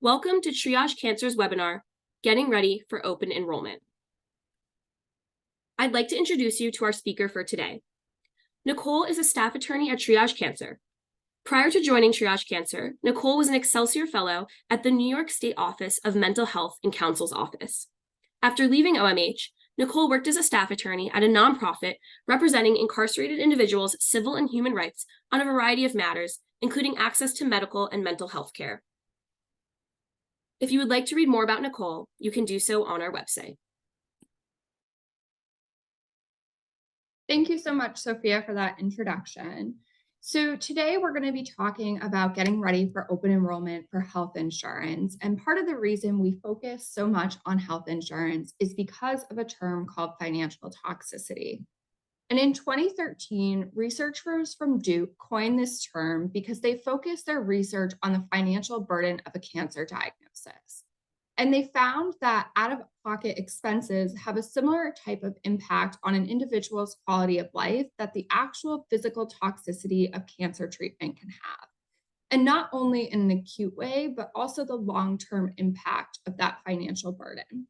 Welcome to Triage Cancer's webinar, Getting Ready for Open Enrollment. I'd like to introduce you to our speaker for today. Nicole is a staff attorney at Triage Cancer. Prior to joining Triage Cancer, Nicole was an Excelsior Fellow at the New York State Office of Mental Health and Counsel's Office. After leaving OMH, Nicole worked as a staff attorney at a nonprofit representing incarcerated individuals' civil and human rights on a variety of matters, including access to medical and mental health care. If you would like to read more about Nicole, you can do so on our website. Thank you so much, Sophia, for that introduction. So today we're going to be talking about getting ready for open enrollment for health insurance. And part of the reason we focus so much on health insurance is because of a term called financial toxicity. And in 2013, researchers from Duke coined this term because they focused their research on the financial burden of a cancer diagnosis. And they found that out-of-pocket expenses have a similar type of impact on an individual's quality of life that the actual physical toxicity of cancer treatment can have. And not only in an acute way, but also the long-term impact of that financial burden.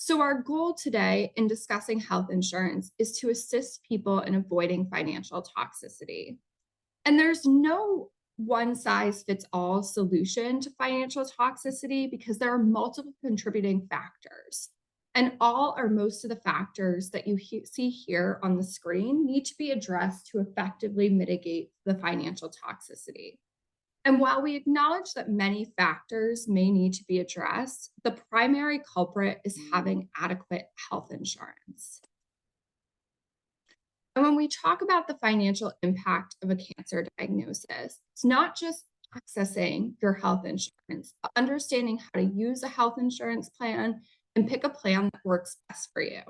So our goal today in discussing health insurance is to assist people in avoiding financial toxicity. And there's no one size fits all solution to financial toxicity because there are multiple contributing factors. And all or most of the factors that you see here on the screen need to be addressed to effectively mitigate the financial toxicity. And while we acknowledge that many factors may need to be addressed, the primary culprit is having adequate health insurance. And when we talk about the financial impact of a cancer diagnosis, it's not just accessing your health insurance, but understanding how to use a health insurance plan and pick a plan that works best for you.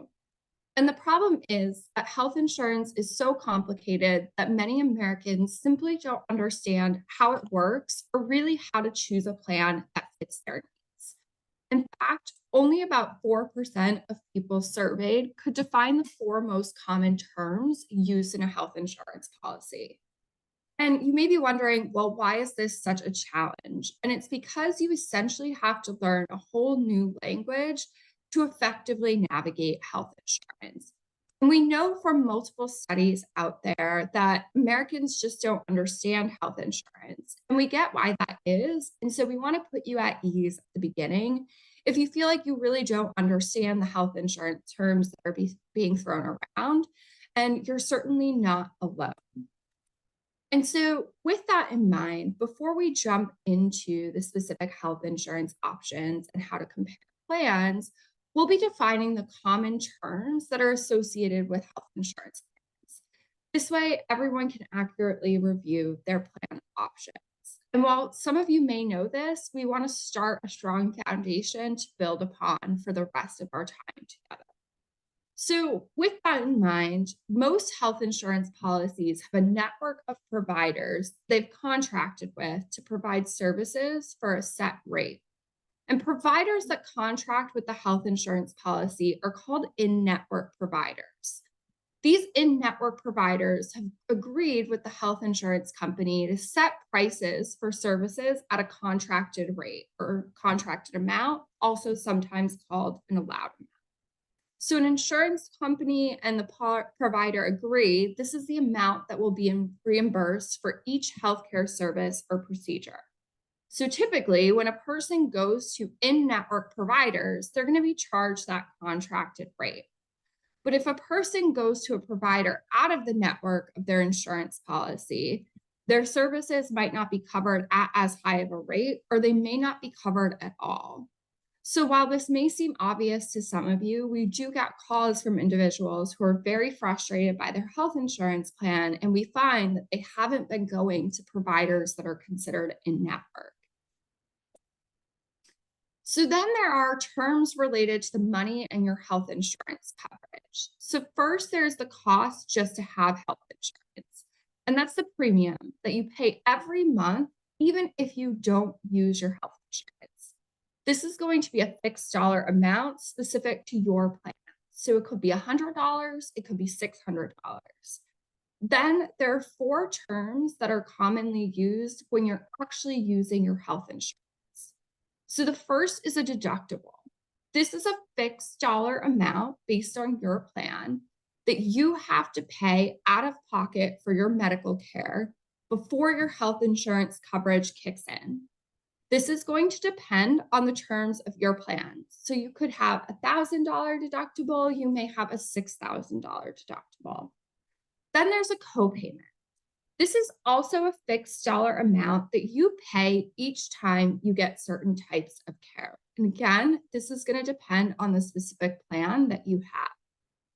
And the problem is that health insurance is so complicated that many Americans simply don't understand how it works or really how to choose a plan that fits their needs. In fact, only about 4% of people surveyed could define the four most common terms used in a health insurance policy. And you may be wondering, well, why is this such a challenge? And it's because you essentially have to learn a whole new language to effectively navigate health insurance. And we know from multiple studies out there that Americans just don't understand health insurance. And we get why that is. And so we want to put you at ease at the beginning. If you feel like you really don't understand the health insurance terms that are being thrown around, and you're certainly not alone. And so, with that in mind, before we jump into the specific health insurance options and how to compare plans, we'll be defining the common terms that are associated with health insurance plans. This way, everyone can accurately review their plan options. And while some of you may know this, we want to start a strong foundation to build upon for the rest of our time together. So, with that in mind, most health insurance policies have a network of providers they've contracted with to provide services for a set rate. And providers that contract with the health insurance policy are called in-network providers. These in-network providers have agreed with the health insurance company to set prices for services at a contracted rate or contracted amount, also sometimes called an allowed amount. So an insurance company and the provider agree this is the amount that will be reimbursed for each healthcare service or procedure. So typically, when a person goes to in-network providers, they're going to be charged that contracted rate. But if a person goes to a provider out of the network of their insurance policy, their services might not be covered at as high of a rate, or they may not be covered at all. So while this may seem obvious to some of you, we do get calls from individuals who are very frustrated by their health insurance plan, and we find that they haven't been going to providers that are considered in-network. So then there are terms related to the money and your health insurance coverage. So first, there's the cost just to have health insurance, and that's the premium that you pay every month, even if you don't use your health insurance. This is going to be a fixed dollar amount specific to your plan. So it could be $100, it could be $600. Then there are four terms that are commonly used when you're actually using your health insurance. So the first is a deductible. This is a fixed dollar amount based on your plan that you have to pay out of pocket for your medical care before your health insurance coverage kicks in. This is going to depend on the terms of your plan. So you could have a $1,000 deductible, you may have a $6,000 deductible. Then there's a copayment. This is also a fixed dollar amount that you pay each time you get certain types of care. And again, this is going to depend on the specific plan that you have.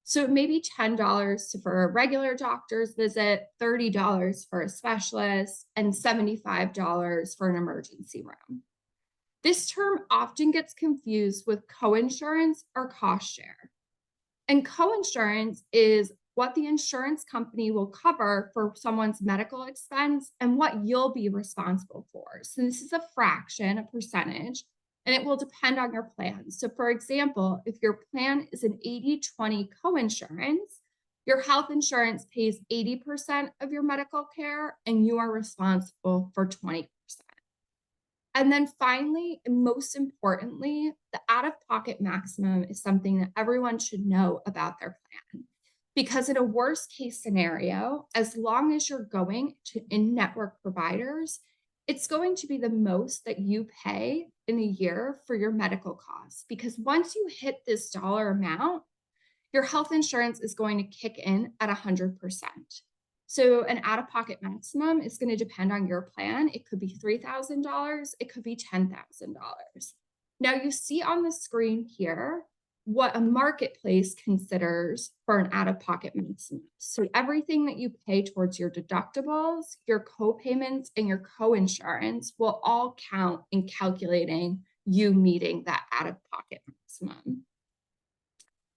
So it may be $10 for a regular doctor's visit, $30 for a specialist, and $75 for an emergency room. This term often gets confused with coinsurance or cost share. And coinsurance is what the insurance company will cover for someone's medical expense and what you'll be responsible for. So this is a fraction, a percentage, and it will depend on your plan. So for example, if your plan is an 80-20 coinsurance, your health insurance pays 80% of your medical care and you are responsible for 20%. And then finally, and most importantly, the out-of-pocket maximum is something that everyone should know about their plan. Because in a worst case scenario, as long as you're going to in-network providers, it's going to be the most that you pay in a year for your medical costs. Because once you hit this dollar amount, your health insurance is going to kick in at 100%. So an out-of-pocket maximum is going to depend on your plan. It could be $3,000, it could be $10,000. Now you see on the screen here what a marketplace considers for an out-of-pocket maximum. So everything that you pay towards your deductibles, your co-payments, and your co-insurance will all count in calculating you meeting that out-of-pocket maximum.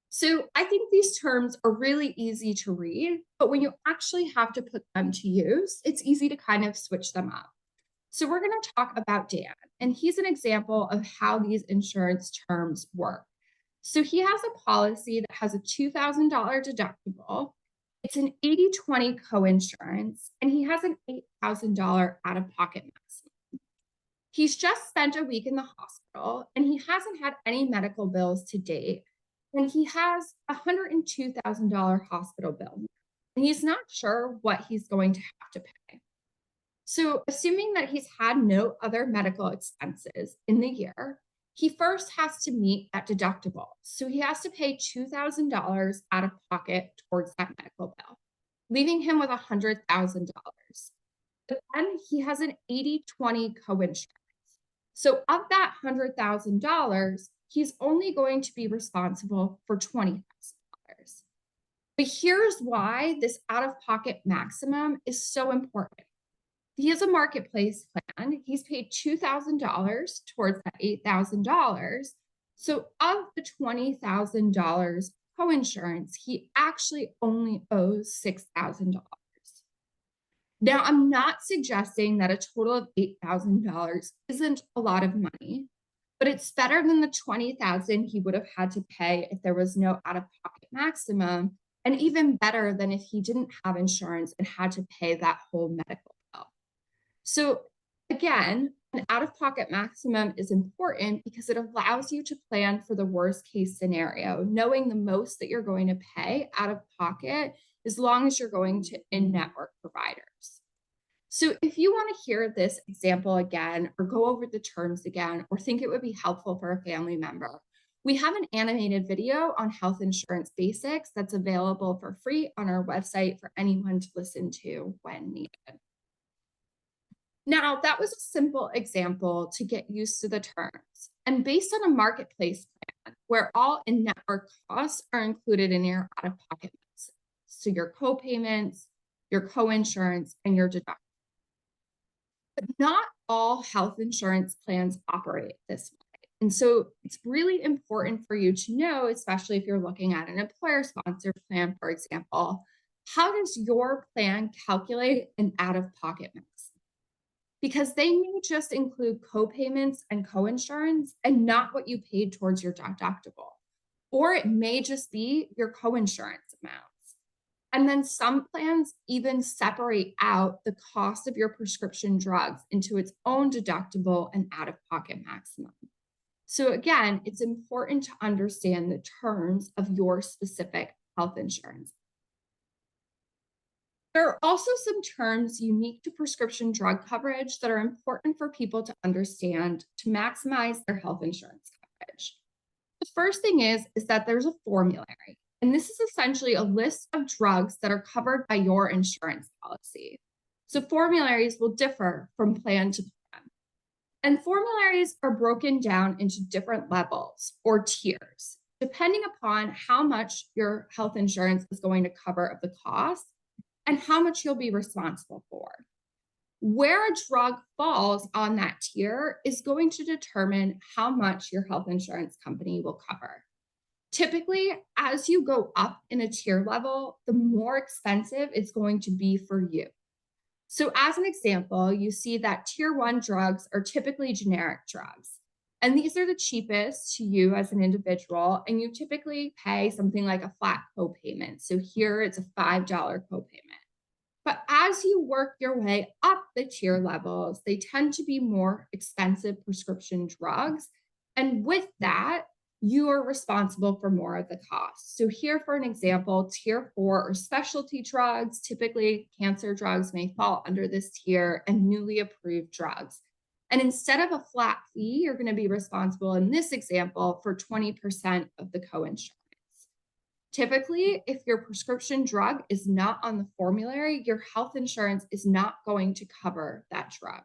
So I think these terms are really easy to read, but when you actually have to put them to use, it's easy to kind of switch them up. So we're going to talk about Dan, and he's an example of how these insurance terms work. So he has a policy that has a $2,000 deductible. It's an 80-20 coinsurance, and he has an $8,000 out-of-pocket maximum. He's just spent a week in the hospital, and he hasn't had any medical bills to date. And he has a $102,000 hospital bill. And he's not sure what he's going to have to pay. So assuming that he's had no other medical expenses in the year, he first has to meet that deductible. So he has to pay $2,000 out of pocket towards that medical bill, leaving him with $100,000. But then he has an 80-20 coinsurance. So of that $100,000, he's only going to be responsible for $20,000. But here's why this out-of-pocket maximum is so important. He has a marketplace plan. He's paid $2,000 towards that $8,000. So of the $20,000 coinsurance, he actually only owes $6,000. Now, I'm not suggesting that a total of $8,000 isn't a lot of money, but it's better than the $20,000 he would have had to pay if there was no out-of-pocket maximum, and even better than if he didn't have insurance and had to pay that whole medical bill. So again, an out-of-pocket maximum is important because it allows you to plan for the worst case scenario, knowing the most that you're going to pay out of pocket as long as you're going to in-network providers. So if you want to hear this example again, or go over the terms again, or think it would be helpful for a family member, we have an animated video on health insurance basics that's available for free on our website for anyone to listen to when needed. Now, that was a simple example to get used to the terms. And based on a marketplace plan, where all in-network costs are included in your out-of-pocket expenses, so your co-payments, your co-insurance, and your deductible. But not all health insurance plans operate this way. And so it's really important for you to know, especially if you're looking at an employer-sponsored plan, for example, how does your plan calculate an out-of-pocket maximum? Because they may just include co-payments and co-insurance and not what you paid towards your deductible. Or it may just be your co-insurance amounts. And then some plans even separate out the cost of your prescription drugs into its own deductible and out-of-pocket maximum. So again, it's important to understand the terms of your specific health insurance. There are also some terms unique to prescription drug coverage that are important for people to understand to maximize their health insurance coverage. The first thing is that there's a formulary, and this is essentially a list of drugs that are covered by your insurance policy. So formularies will differ from plan to plan. And formularies are broken down into different levels or tiers, depending upon how much your health insurance is going to cover of the cost and how much you'll be responsible for. Where a drug falls on that tier is going to determine how much your health insurance company will cover. Typically, as you go up in a tier level, the more expensive it's going to be for you. So as an example, you see that tier 1 drugs are typically generic drugs. And these are the cheapest to you as an individual, and you typically pay something like a flat copayment. So here it's a $5 copayment. But as you work your way up the tier levels, they tend to be more expensive prescription drugs. And with that, you are responsible for more of the cost. So here, for an example, tier 4 are specialty drugs. Typically, cancer drugs may fall under this tier, and newly approved drugs. And instead of a flat fee, you're going to be responsible in this example for 20% of the coinsurance. Typically, if your prescription drug is not on the formulary, your health insurance is not going to cover that drug.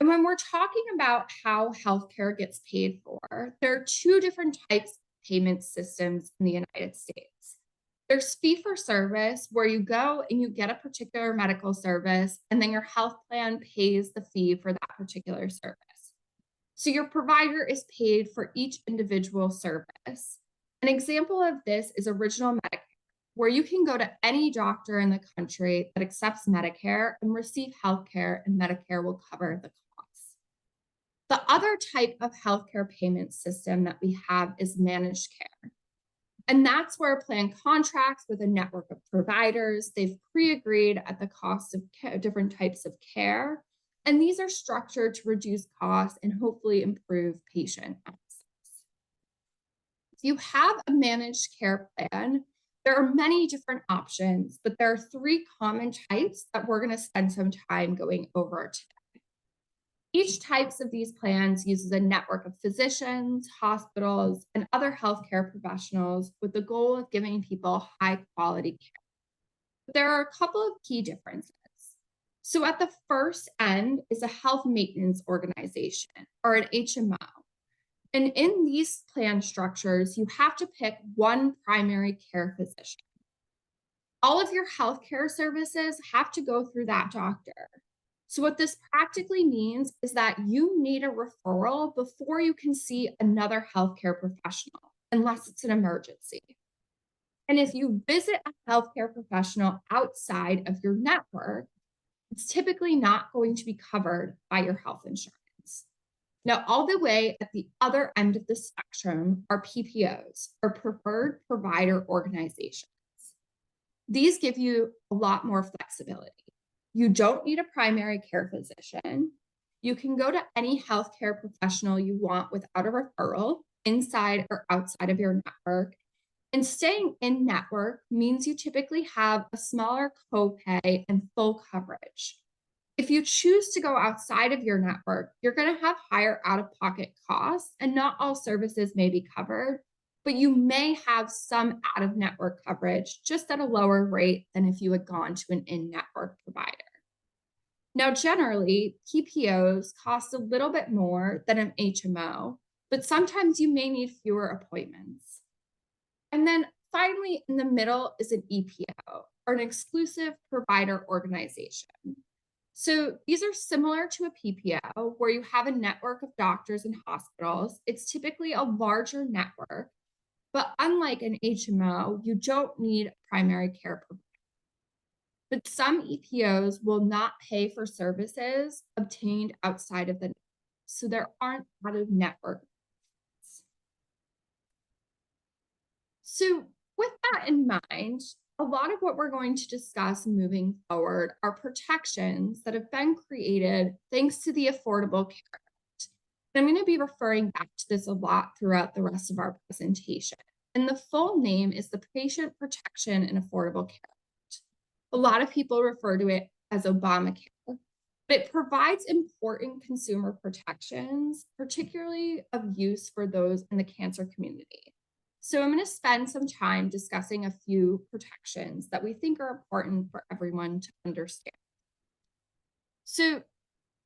And when we're talking about how healthcare gets paid for, there are two different types of payment systems in the United States. There's fee for service, where you go and you get a particular medical service, and then your health plan pays the fee for that particular service. So your provider is paid for each individual service. An example of this is Original Medicare, where you can go to any doctor in the country that accepts Medicare and receive healthcare, and Medicare will cover the costs. The other type of healthcare payment system that we have is managed care. And that's where a plan contracts with a network of providers. They've pre-agreed at the cost of different types of care. And these are structured to reduce costs and hopefully improve patient access. If you have a managed care plan, there are many different options, but there are 3 common types that we're going to spend some time going over today. Each types of these plans uses a network of physicians, hospitals, and other healthcare professionals with the goal of giving people high quality care. But there are a couple of key differences. So at the first end is a health maintenance organization, or an HMO. And in these plan structures, you have to pick one primary care physician. All of your healthcare services have to go through that doctor. So what this practically means is that you need a referral before you can see another healthcare professional, unless it's an emergency. And if you visit a healthcare professional outside of your network, it's typically not going to be covered by your health insurance. Now, all the way at the other end of the spectrum are PPOs, or preferred provider organizations. These give you a lot more flexibility. You don't need a primary care physician. You can go to any healthcare professional you want without a referral, inside or outside of your network. And staying in network means you typically have a smaller copay and full coverage. If you choose to go outside of your network, you're going to have higher out-of-pocket costs, and not all services may be covered, but you may have some out-of-network coverage, just at a lower rate than if you had gone to an in-network provider. Now, generally, PPOs cost a little bit more than an HMO, but sometimes you may need fewer appointments. And then finally, in the middle is an EPO, or an exclusive provider organization. So these are similar to a PPO, where you have a network of doctors and hospitals. It's typically a larger network, but unlike an HMO, you don't need a primary care provider. But some EPOs will not pay for services obtained outside of the network, so there aren't out of network. So With that in mind, a lot of what we're going to discuss moving forward are protections that have been created thanks to the Affordable Care Act. And I'm going to be referring back to this a lot throughout the rest of our presentation. And the full name is the Patient Protection and Affordable Care Act. A lot of people refer to it as Obamacare, but it provides important consumer protections, particularly of use for those in the cancer community. So I'm going to spend some time discussing a few protections that we think are important for everyone to understand. So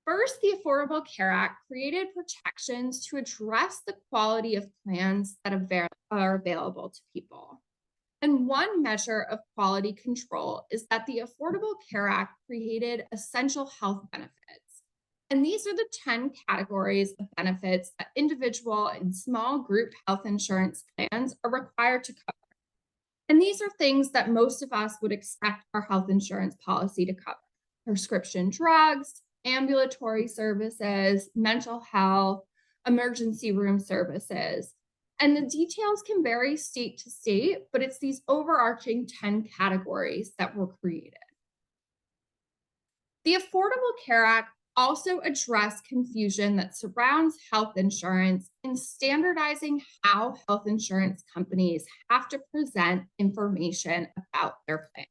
first, the Affordable Care Act created protections to address the quality of plans that are available to people. And one measure of quality control is that the Affordable Care Act created essential health benefits. And these are the 10 categories of benefits that individual and small group health insurance plans are required to cover. And these are things that most of us would expect our health insurance policy to cover: prescription drugs, ambulatory services, mental health, emergency room services. And the details can vary state to state, but it's these overarching 10 categories that were created. The Affordable Care Act also addressed confusion that surrounds health insurance in standardizing how health insurance companies have to present information about their plans.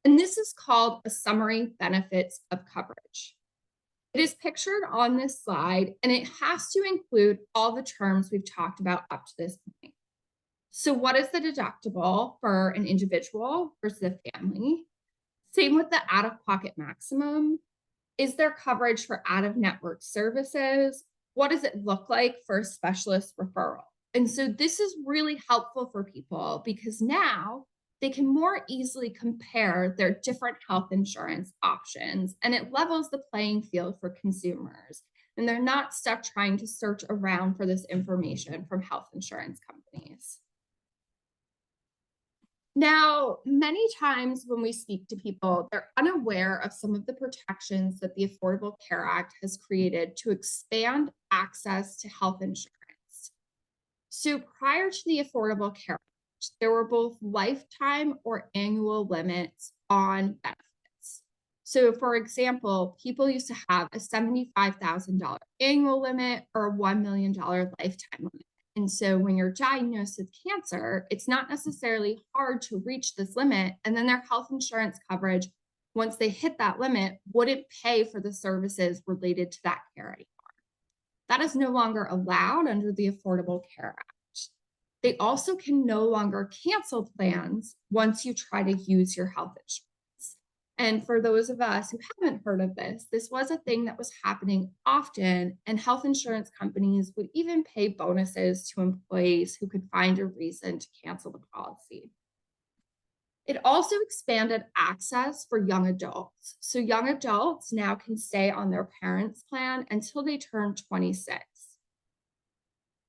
And this is called a summary benefits of coverage. It is pictured on this slide, and it has to include all the terms we've talked about up to this point. So what is the deductible for an individual versus a family? Same with the out-of-pocket maximum. Is there coverage for out-of-network services? What does it look like for a specialist referral? And so this is really helpful for people because now they can more easily compare their different health insurance options, and it levels the playing field for consumers. And they're not stuck trying to search around for this information from health insurance companies. Now, many times when we speak to people, they're unaware of some of the protections that the Affordable Care Act has created to expand access to health insurance. So prior to the Affordable Care Act, there were both lifetime or annual limits on benefits. So for example, people used to have a $75,000 annual limit or a $1 million lifetime limit. And so when you're diagnosed with cancer, it's not necessarily hard to reach this limit. And then their health insurance coverage, once they hit that limit, wouldn't pay for the services related to that care anymore. That is no longer allowed under the Affordable Care Act. They also can no longer cancel plans once you try to use your health insurance. And for those of us who haven't heard of this, this was a thing that was happening often, and health insurance companies would even pay bonuses to employees who could find a reason to cancel the policy. It also expanded access for young adults. So young adults now can stay on their parents' plan until they turn 26.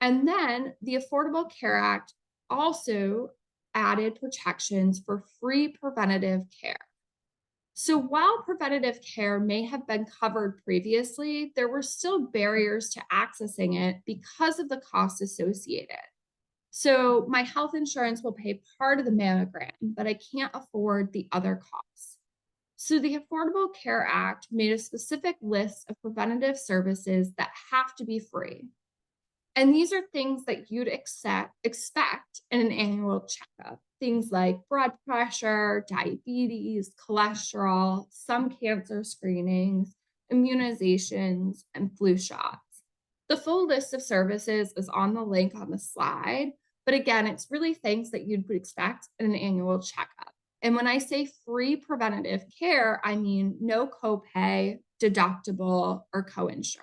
And then the Affordable Care Act also added protections for free preventative care. So while preventative care may have been covered previously, there were still barriers to accessing it because of the cost associated. So my health insurance will pay part of the mammogram, but I can't afford the other costs. So the Affordable Care Act made a specific list of preventative services that have to be free. And these are things that you'd expect in an annual checkup. Things like blood pressure, diabetes, cholesterol, some cancer screenings, immunizations, and flu shots. The full list of services is on the link on the slide, but again, it's really things that you'd expect in an annual checkup. And when I say free preventative care, I mean no copay, deductible, or coinsurance.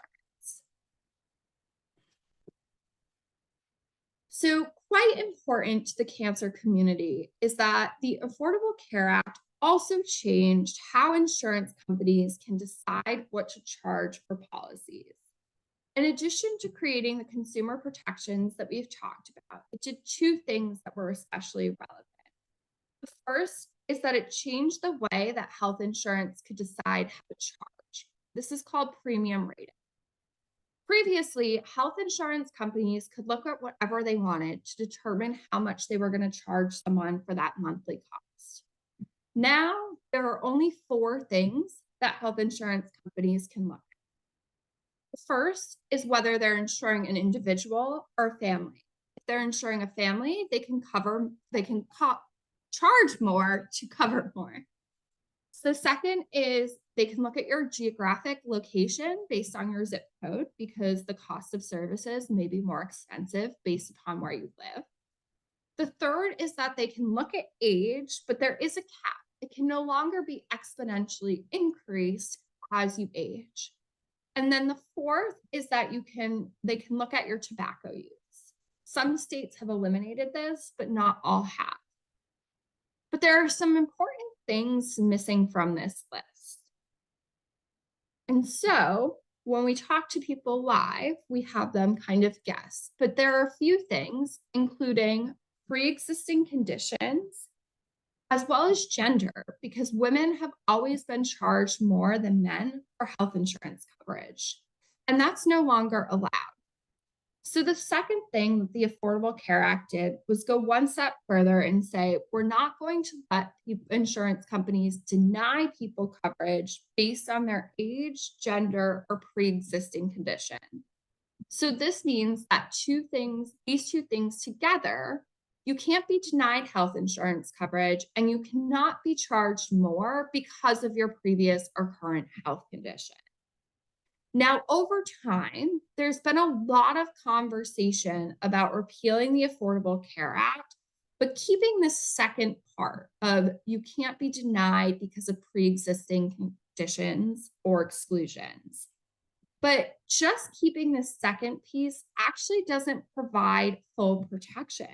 So quite important to the cancer community is that the Affordable Care Act also changed how insurance companies can decide what to charge for policies. In addition to creating the consumer protections that we've talked about, it did two things that were especially relevant. The first is that it changed the way that health insurance could decide how to charge. This is called premium rating. Previously, health insurance companies could look at whatever they wanted to determine how much they were going to charge someone for that monthly cost. Now, there are only 4 things that health insurance companies can look at. The first is whether they're insuring an individual or a family. If they're insuring a family, charge more to cover more. So the second is they can look at your geographic location based on your zip code because the cost of services may be more expensive based upon where you live. The third is that they can look at age, but there is a cap. It can no longer be exponentially increased as you age. And then the fourth is that they can look at your tobacco use. Some states have eliminated this, but not all have. But there are some important things missing from this list. And so when we talk to people live, we have them kind of guess, but there are a few things, including pre-existing conditions, as well as gender, because women have always been charged more than men for health insurance coverage, and that's no longer allowed. So the second thing that the Affordable Care Act did was go one step further and say, we're not going to let insurance companies deny people coverage based on their age, gender, or pre-existing condition. So this means that these two things together, you can't be denied health insurance coverage and you cannot be charged more because of your previous or current health condition. Now, over time, there's been a lot of conversation about repealing the Affordable Care Act, but keeping this second part of you can't be denied because of pre-existing conditions or exclusions. But just keeping this second piece actually doesn't provide full protection.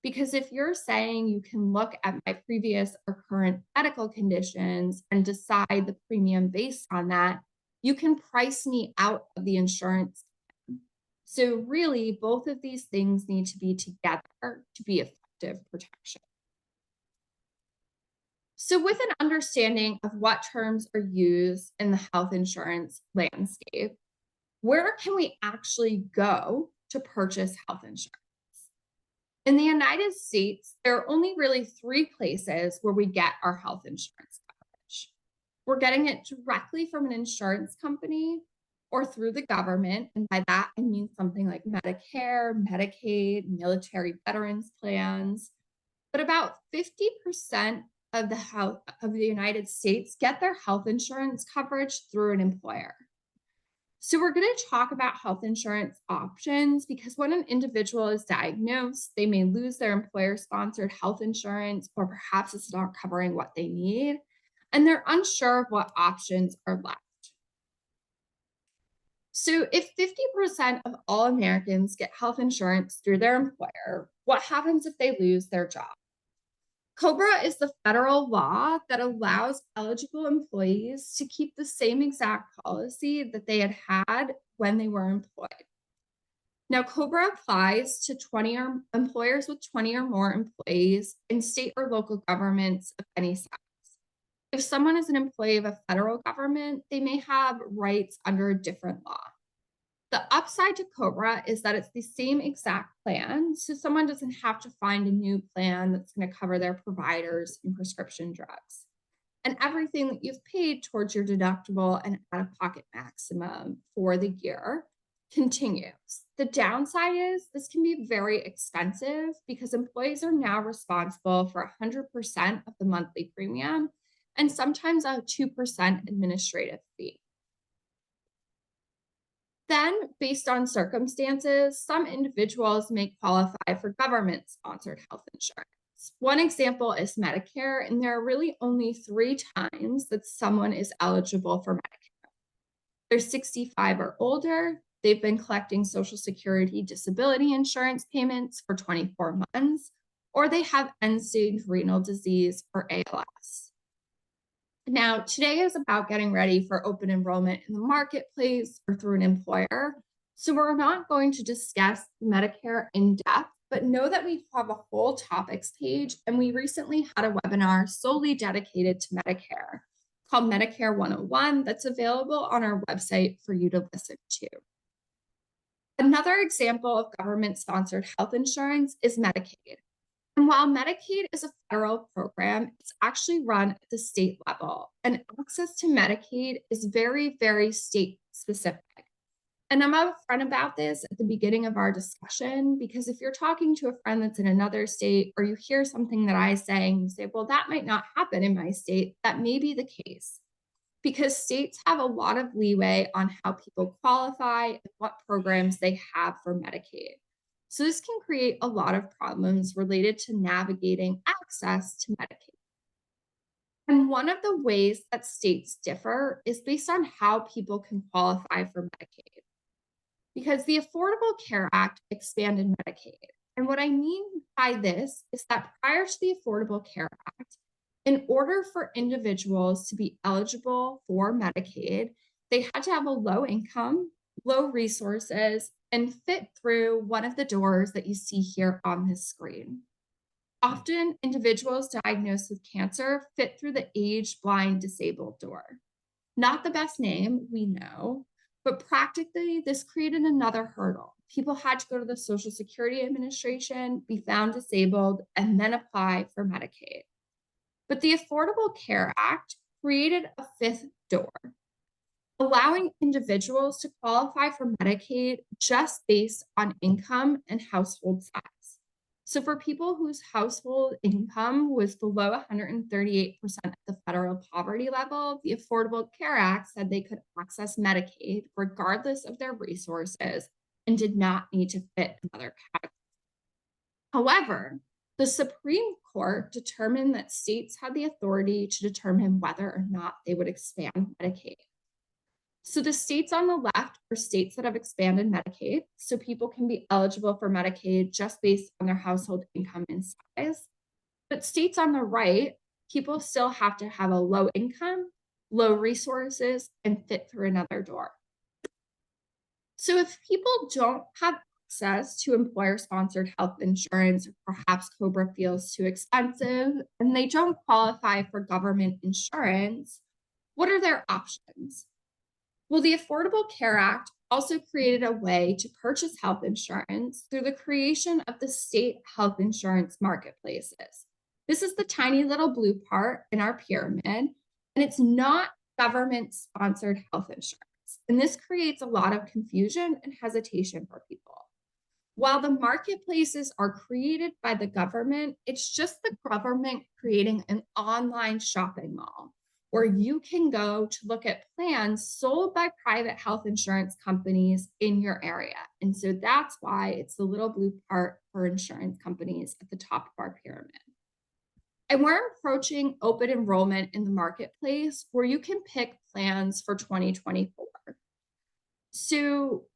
Because if you're saying you can look at my previous or current medical conditions and decide the premium based on that, you can price me out of the insurance. So really, both of these things need to be together to be effective protection. So with an understanding of what terms are used in the health insurance landscape, where can we actually go to purchase health insurance? In the United States, there are only really 3 places where we get our health insurance coverage. We're getting it directly from an insurance company or through the government. And by that, I mean something like Medicare, Medicaid, military veterans plans. But about 50% of the United States get their health insurance coverage through an employer. So we're going to talk about health insurance options because when an individual is diagnosed, they may lose their employer-sponsored health insurance, or perhaps it's not covering what they need, and they're unsure of what options are left. So if 50% of all Americans get health insurance through their employer, what happens if they lose their job? COBRA is the federal law that allows eligible employees to keep the same exact policy that they had had when they were employed. Now, COBRA applies to employers with 20 or more employees in state or local governments of any size. If someone is an employee of a federal government, they may have rights under a different law. The upside to COBRA is that it's the same exact plan, so someone doesn't have to find a new plan that's going to cover their providers and prescription drugs. And everything that you've paid towards your deductible and out-of-pocket maximum for the year continues. The downside is this can be very expensive because employees are now responsible for 100% of the monthly premium and sometimes a 2% administrative fee. Then, based on circumstances, some individuals may qualify for government-sponsored health insurance. One example is Medicare, and there are really only 3 times that someone is eligible for Medicare. They're 65 or older, they've been collecting Social Security disability insurance payments for 24 months, or they have end-stage renal disease or ALS. Now, today is about getting ready for open enrollment in the marketplace or through an employer. So we're not going to discuss Medicare in depth, but know that we have a whole topics page, and we recently had a webinar solely dedicated to Medicare called Medicare 101 that's available on our website for you to listen to. Another example of government-sponsored health insurance is Medicaid. And while Medicaid is a federal program, it's actually run at the state level, and access to Medicaid is very, very state specific. And I'm upfront about this at the beginning of our discussion, because if you're talking to a friend that's in another state, or you hear something that I say and you say, well, that might not happen in my state, that may be the case, because states have a lot of leeway on how people qualify and what programs they have for Medicaid. So this can create a lot of problems related to navigating access to Medicaid. And one of the ways that states differ is based on how people can qualify for Medicaid, because the Affordable Care Act expanded Medicaid. And what I mean by this is that prior to the Affordable Care Act, in order for individuals to be eligible for Medicaid, they had to have a low income, low resources, and fit through one of the doors that you see here on this screen. Often, individuals diagnosed with cancer fit through the age blind disabled door. Not the best name, we know, but practically this created another hurdle. People had to go to the Social Security Administration, be found disabled, and then apply for Medicaid. But the Affordable Care Act created a fifth door, allowing individuals to qualify for Medicaid just based on income and household size. So for people whose household income was below 138% of the federal poverty level, the Affordable Care Act said they could access Medicaid regardless of their resources and did not need to fit another category. However, the Supreme Court determined that states had the authority to determine whether or not they would expand Medicaid. So the states on the left are states that have expanded Medicaid, so people can be eligible for Medicaid just based on their household income and size. But states on the right, people still have to have a low income, low resources, and fit through another door. So if people don't have access to employer-sponsored health insurance, or perhaps COBRA feels too expensive, and they don't qualify for government insurance, what are their options? Well, the Affordable Care Act also created a way to purchase health insurance through the creation of the state health insurance marketplaces. This is the tiny little blue part in our pyramid, and it's not government-sponsored health insurance. And this creates a lot of confusion and hesitation for people. While the marketplaces are created by the government, it's just the government creating an online shopping mall where you can go to look at plans sold by private health insurance companies in your area. And so that's why it's the little blue part for insurance companies at the top of our pyramid. And we're approaching open enrollment in the marketplace where you can pick plans for 2024. So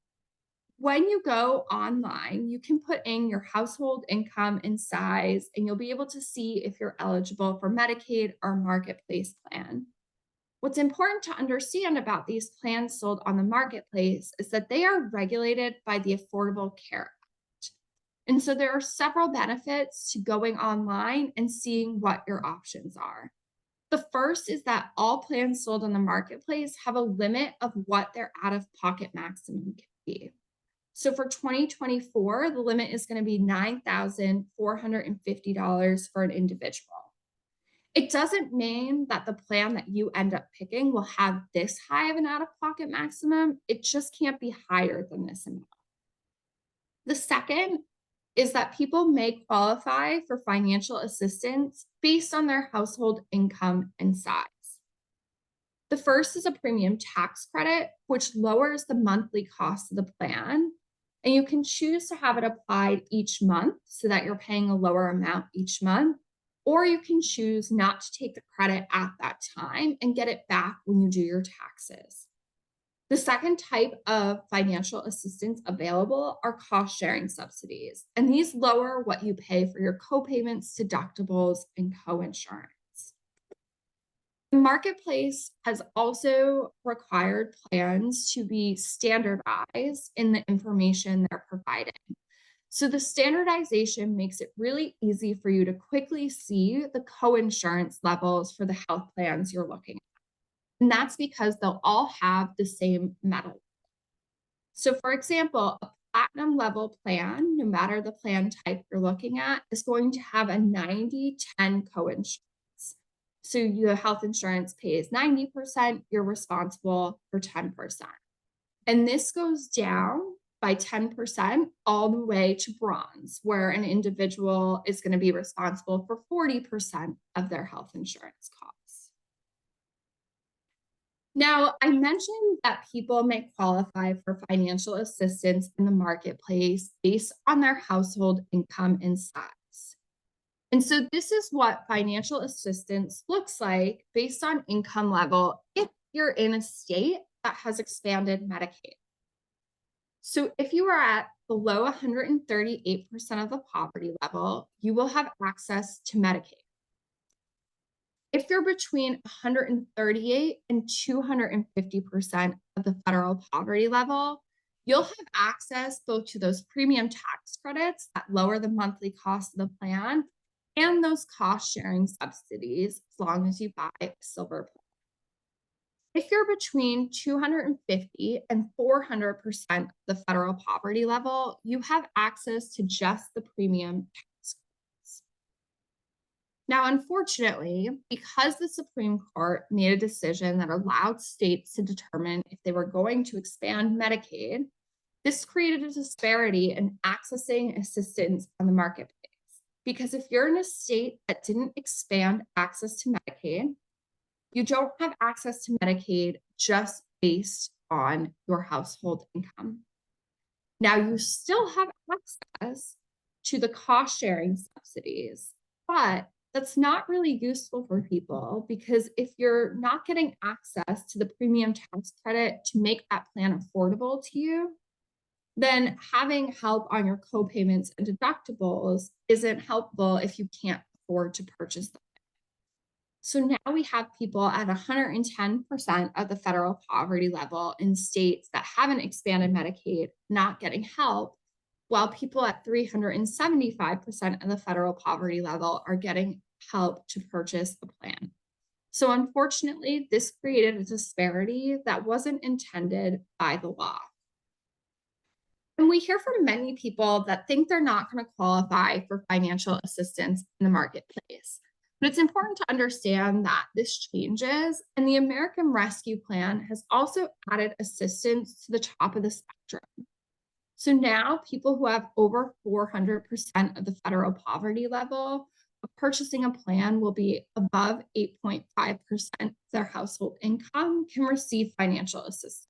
when you go online, you can put in your household income and size, and you'll be able to see if you're eligible for Medicaid or marketplace plan. What's important to understand about these plans sold on the marketplace is that they are regulated by the Affordable Care Act. And so there are several benefits to going online and seeing what your options are. The first is that all plans sold on the marketplace have a limit of what their out-of-pocket maximum can be. So for 2024, the limit is going to be $9,450 for an individual. It doesn't mean that the plan that you end up picking will have this high of an out-of-pocket maximum. It just can't be higher than this amount. The second is that people may qualify for financial assistance based on their household income and size. The first is a premium tax credit, which lowers the monthly cost of the plan. And you can choose to have it applied each month so that you're paying a lower amount each month, or you can choose not to take the credit at that time and get it back when you do your taxes. The second type of financial assistance available are cost sharing subsidies, and these lower what you pay for your co-payments, deductibles, and co-insurance. The marketplace has also required plans to be standardized in the information they're providing. So the standardization makes it really easy for you to quickly see the co-insurance levels for the health plans you're looking at. And that's because they'll all have the same metal. So for example, a platinum level plan, no matter the plan type you're looking at, is going to have a 90-10 coinsurance. So your health insurance pays 90%, you're responsible for 10%. And this goes down by 10% all the way to bronze, where an individual is going to be responsible for 40% of their health insurance costs. Now, I mentioned that people may qualify for financial assistance in the marketplace based on their household income and size. And so this is what financial assistance looks like based on income level if you're in a state that has expanded Medicaid. So if you are at below 138% of the poverty level, you will have access to Medicaid. If you're between 138 and 250% of the federal poverty level, you'll have access both to those premium tax credits that lower the monthly cost of the plan and those cost sharing subsidies as long as you buy a silver plan. If you're between 250 and 400% of the federal poverty level, you have access to just the premium tax credits. Now, unfortunately, because the Supreme Court made a decision that allowed states to determine if they were going to expand Medicaid, this created a disparity in accessing assistance on the marketplace. Because if you're in a state that didn't expand access to Medicaid, you don't have access to Medicaid just based on your household income. Now, you still have access to the cost sharing subsidies, but that's not really useful for people because if you're not getting access to the premium tax credit to make that plan affordable to you, then having help on your co-payments and deductibles isn't helpful if you can't afford to purchase them. So now we have people at 110% of the federal poverty level in states that haven't expanded Medicaid not getting help, while people at 375% of the federal poverty level are getting help to purchase a plan. So unfortunately, this created a disparity that wasn't intended by the law. And we hear from many people that think they're not going to qualify for financial assistance in the marketplace. But it's important to understand that this changes, and the American Rescue Plan has also added assistance to the top of the spectrum. So now people who have over 400% of the federal poverty level of purchasing a plan will be above 8.5% of their household income can receive financial assistance.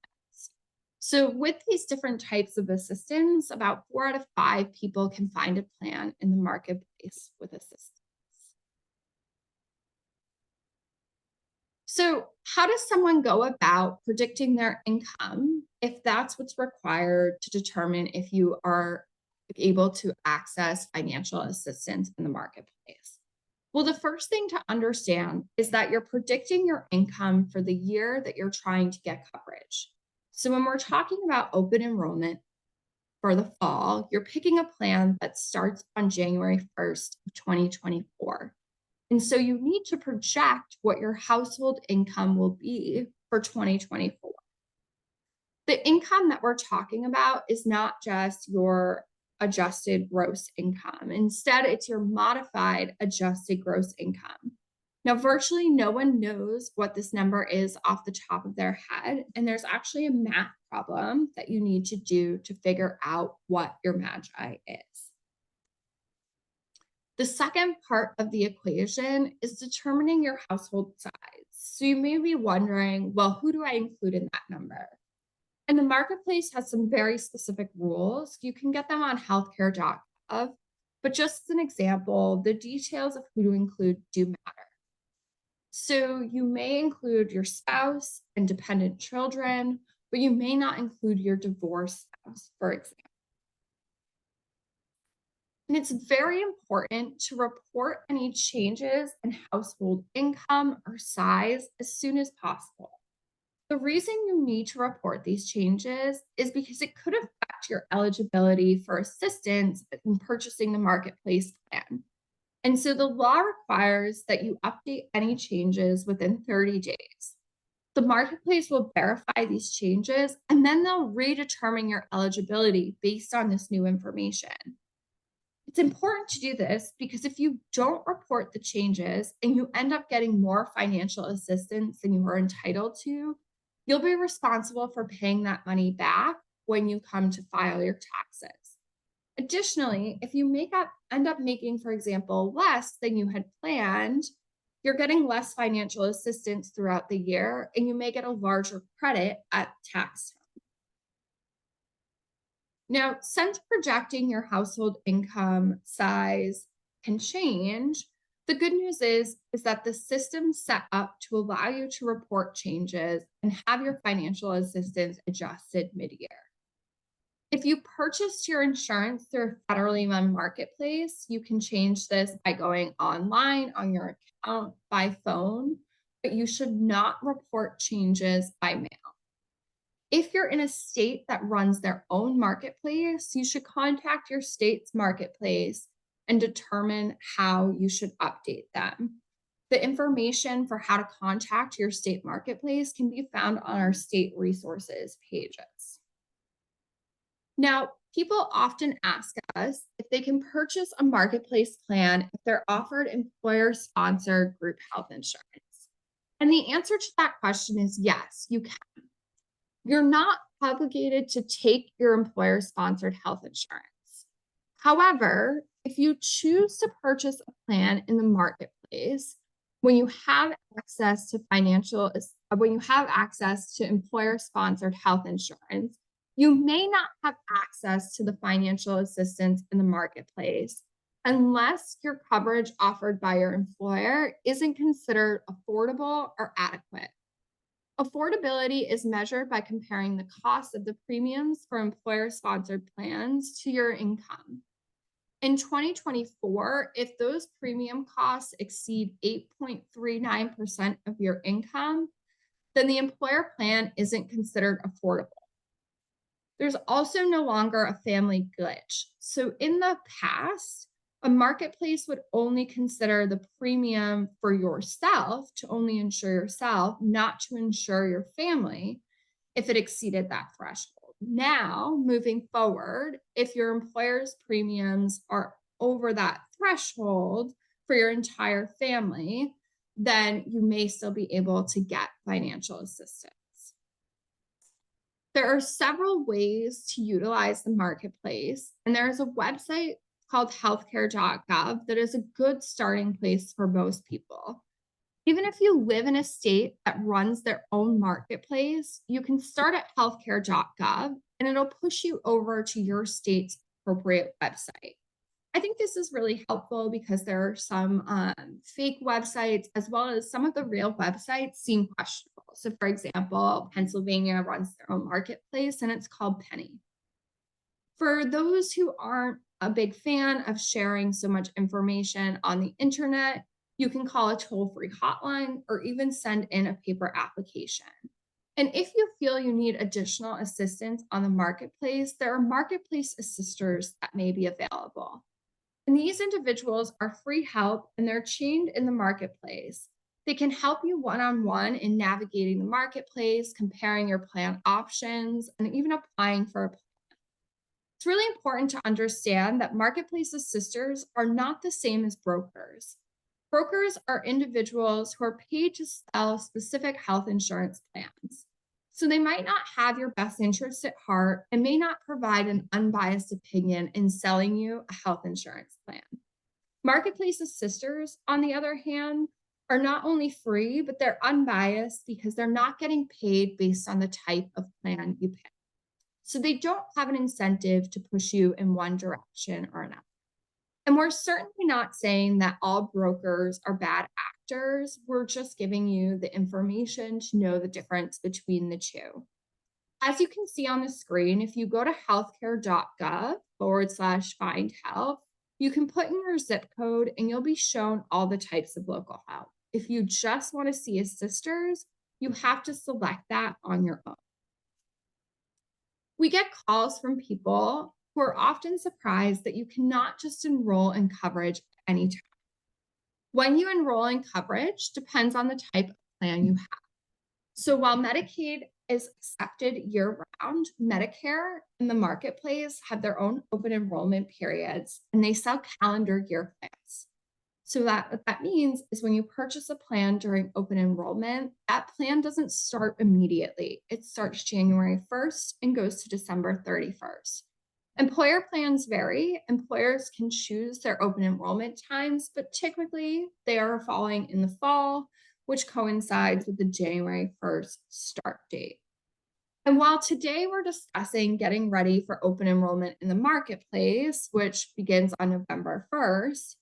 So with these different types of assistance, about 4 out of 5 people can find a plan in the marketplace with assistance. So how does someone go about predicting their income if that's what's required to determine if you are able to access financial assistance in the marketplace? Well, the first thing to understand is that you're predicting your income for the year that you're trying to get coverage. So when we're talking about open enrollment for the fall, you're picking a plan that starts on January 1st of 2024. And so you need to project what your household income will be for 2024. The income that we're talking about is not just your adjusted gross income. Instead, it's your modified adjusted gross income. Now, virtually no one knows what this number is off the top of their head, and there's actually a math problem that you need to do to figure out what your magi is. The second part of the equation is determining your household size. So you may be wondering, well, who do I include in that number? And the marketplace has some very specific rules. You can get them on healthcare.gov, but just as an example, the details of who to include do matter. So you may include your spouse and dependent children, but you may not include your divorced spouse, for example. And it's very important to report any changes in household income or size as soon as possible. The reason you need to report these changes is because it could affect your eligibility for assistance in purchasing the marketplace plan. And so the law requires that you update any changes within 30 days. The marketplace will verify these changes and then they'll redetermine your eligibility based on this new information. It's important to do this because if you don't report the changes and you end up getting more financial assistance than you were entitled to, you'll be responsible for paying that money back when you come to file your taxes. Additionally, if you end up making, for example, less than you had planned, you're getting less financial assistance throughout the year and you may get a larger credit at tax time. Now, since projecting your household income size can change, the good news is that the system's set up to allow you to report changes and have your financial assistance adjusted mid-year. If you purchased your insurance through a federally run marketplace, you can change this by going online on your account by phone, but you should not report changes by mail. If you're in a state that runs their own marketplace, you should contact your state's marketplace and determine how you should update them. The information for how to contact your state marketplace can be found on our state resources pages. Now, people often ask us if they can purchase a marketplace plan if they're offered employer-sponsored group health insurance. And the answer to that question is yes, you can. You're not obligated to take your employer-sponsored health insurance. However, if you choose to purchase a plan in the marketplace, when you have access to employer-sponsored health insurance, you may not have access to the financial assistance in the marketplace unless your coverage offered by your employer isn't considered affordable or adequate. Affordability is measured by comparing the cost of the premiums for employer-sponsored plans to your income. In 2024, if those premium costs exceed 8.39% of your income, then the employer plan isn't considered affordable. There's also no longer a family glitch. So in the past, a marketplace would only consider the premium for yourself to only insure yourself, not to insure your family if it exceeded that threshold. Now, moving forward, if your employer's premiums are over that threshold for your entire family, then you may still be able to get financial assistance. There are several ways to utilize the marketplace, and there is a website called healthcare.gov that is a good starting place for most people. Even if you live in a state that runs their own marketplace, you can start at healthcare.gov and it'll push you over to your state's appropriate website. I think this is really helpful because there are some fake websites as well as some of the real websites seem questionable. So for example, Pennsylvania runs their own marketplace and it's called Penny. For those who aren't a big fan of sharing so much information on the internet, you can call a toll-free hotline or even send in a paper application. And if you feel you need additional assistance on the marketplace, there are marketplace assisters that may be available. And these individuals are free help and they're chained in the marketplace. They can help you one-on-one in navigating the marketplace, comparing your plan options, and even applying for a plan. It's really important to understand that marketplace assisters are not the same as brokers. Brokers are individuals who are paid to sell specific health insurance plans. So they might not have your best interest at heart and may not provide an unbiased opinion in selling you a health insurance plan. Marketplace assisters, on the other hand, are not only free, but they're unbiased because they're not getting paid based on the type of plan you pick. So they don't have an incentive to push you in one direction or another. And we're certainly not saying that all brokers are bad actors. We're just giving you the information to know the difference between the two. As you can see on the screen, if you go to healthcare.gov/find health, you can put in your zip code and you'll be shown all the types of local health. If you just want to see assisters, you have to select that on your own. We get calls from people who are often surprised that you cannot just enroll in coverage at any time. When you enroll in coverage depends on the type of plan you have. So while Medicaid is accepted year round, Medicare and the marketplace have their own open enrollment periods and they sell calendar year plans. So that what that means is when you purchase a plan during open enrollment, that plan doesn't start immediately. It starts January 1st and goes to December 31st. Employer plans vary. Employers can choose their open enrollment times, but typically they are falling in the fall, which coincides with the January 1st start date. And while today we're discussing getting ready for open enrollment in the marketplace, which begins on November 1st,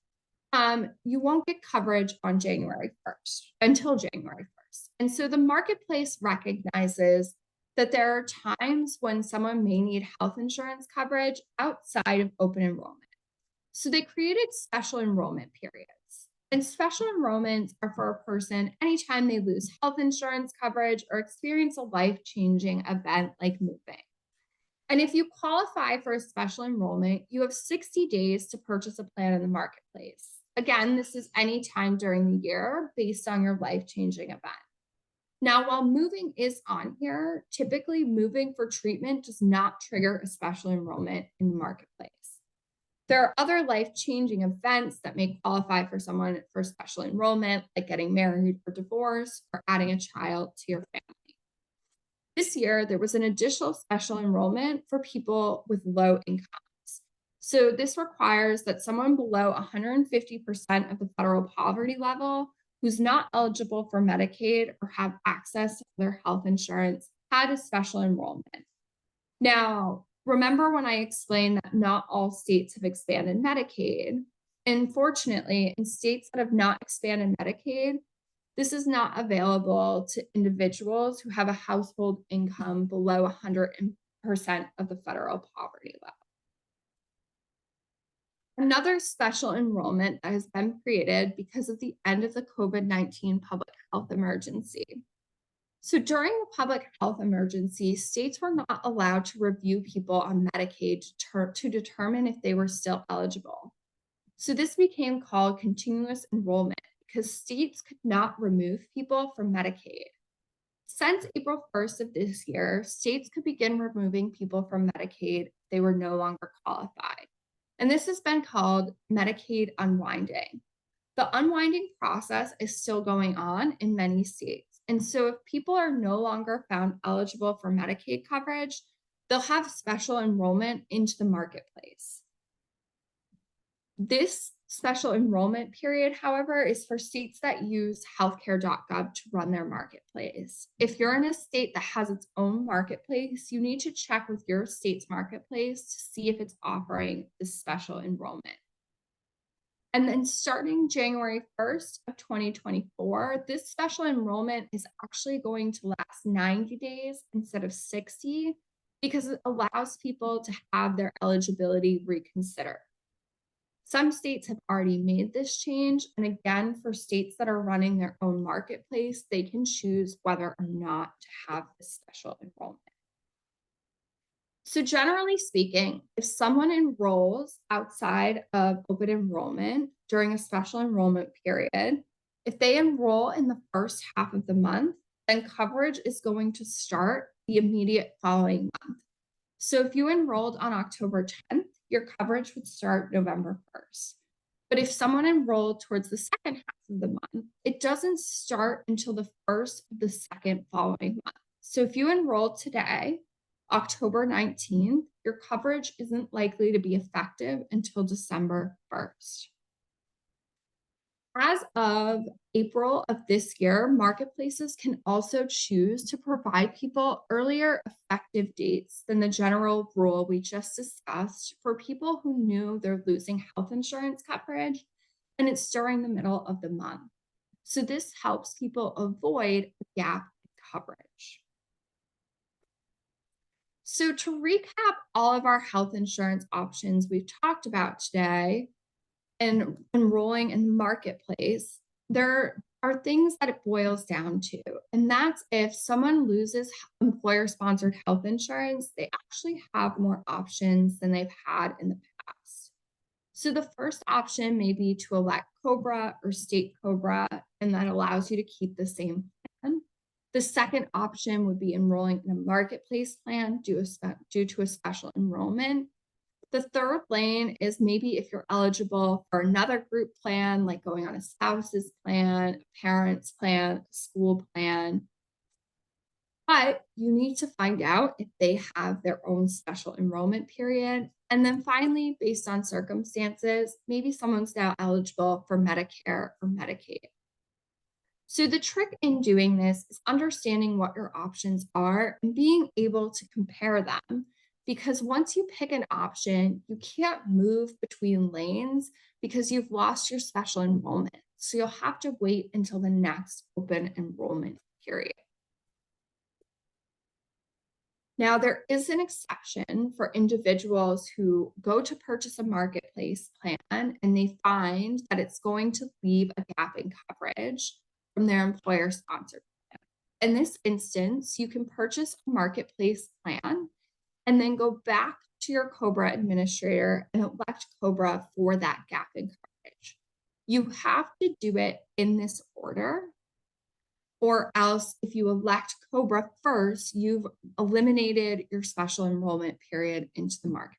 you won't get coverage on January 1st until January 1st. And so the marketplace recognizes that there are times when someone may need health insurance coverage outside of open enrollment. So they created special enrollment periods. And special enrollments are for a person anytime they lose health insurance coverage or experience a life-changing event like moving. And if you qualify for a special enrollment, you have 60 days to purchase a plan in the marketplace. Again, this is any time during the year based on your life-changing event. Now, while moving is on here, typically moving for treatment does not trigger a special enrollment in the marketplace. There are other life-changing events that may qualify for someone for special enrollment, like getting married or divorced or adding a child to your family. This year, there was an additional special enrollment for people with low incomes. So this requires that someone below 150% of the federal poverty level who's not eligible for Medicaid or have access to their health insurance had a special enrollment. Now, remember when I explained that not all states have expanded Medicaid? Unfortunately, in states that have not expanded Medicaid, this is not available to individuals who have a household income below 100% of the federal poverty level. Another special enrollment that has been created because of the end of the COVID-19 public health emergency. So during the public health emergency, states were not allowed to review people on Medicaid to determine if they were still eligible. So this became called continuous enrollment because states could not remove people from Medicaid. Since April 1st of this year, states could begin removing people from Medicaid if they were no longer qualified. And this has been called Medicaid unwinding. The unwinding process is still going on in many states. And so if people are no longer found eligible for Medicaid coverage, they'll have special enrollment into the marketplace. This special enrollment period, however, is for states that use healthcare.gov to run their marketplace. If you're in a state that has its own marketplace, you need to check with your state's marketplace to see if it's offering this special enrollment. And then starting January 1st of 2024, this special enrollment is actually going to last 90 days instead of 60 because it allows people to have their eligibility reconsidered. Some states have already made this change. And again, for states that are running their own marketplace, they can choose whether or not to have this special enrollment. So generally speaking, if someone enrolls outside of open enrollment during a special enrollment period, if they enroll in the first half of the month, then coverage is going to start the immediate following month. So if you enrolled on October 10th, your coverage would start November 1st. But if someone enrolled towards the second half of the month, it doesn't start until the first of the second following month. So if you enrolled today, October 19th, your coverage isn't likely to be effective until December 1st. As of April of this year, marketplaces can also choose to provide people earlier effective dates than the general rule we just discussed for people who knew they're losing health insurance coverage and it's during the middle of the month. So this helps people avoid a gap in coverage. So to recap all of our health insurance options we've talked about today, and enrolling in the marketplace, there are things that it boils down to. And that's if someone loses employer-sponsored health insurance, they actually have more options than they've had in the past. So the first option may be to elect COBRA or state COBRA, and that allows you to keep the same plan. The second option would be enrolling in a marketplace plan due to a special enrollment. The third lane is maybe if you're eligible for another group plan, like going on a spouse's plan, a parent's plan, a school plan. But you need to find out if they have their own special enrollment period. And then finally, based on circumstances, maybe someone's now eligible for Medicare or Medicaid. So the trick in doing this is understanding what your options are and being able to compare them. Because once you pick an option, you can't move between lanes because you've lost your special enrollment. So you'll have to wait until the next open enrollment period. Now, there is an exception for individuals who go to purchase a marketplace plan and they find that it's going to leave a gap in coverage from their employer sponsored plan. In this instance, you can purchase a marketplace plan and then go back to your COBRA administrator and elect COBRA for that gap in coverage. You have to do it in this order, or else if you elect COBRA first, you've eliminated your special enrollment period into the marketplace.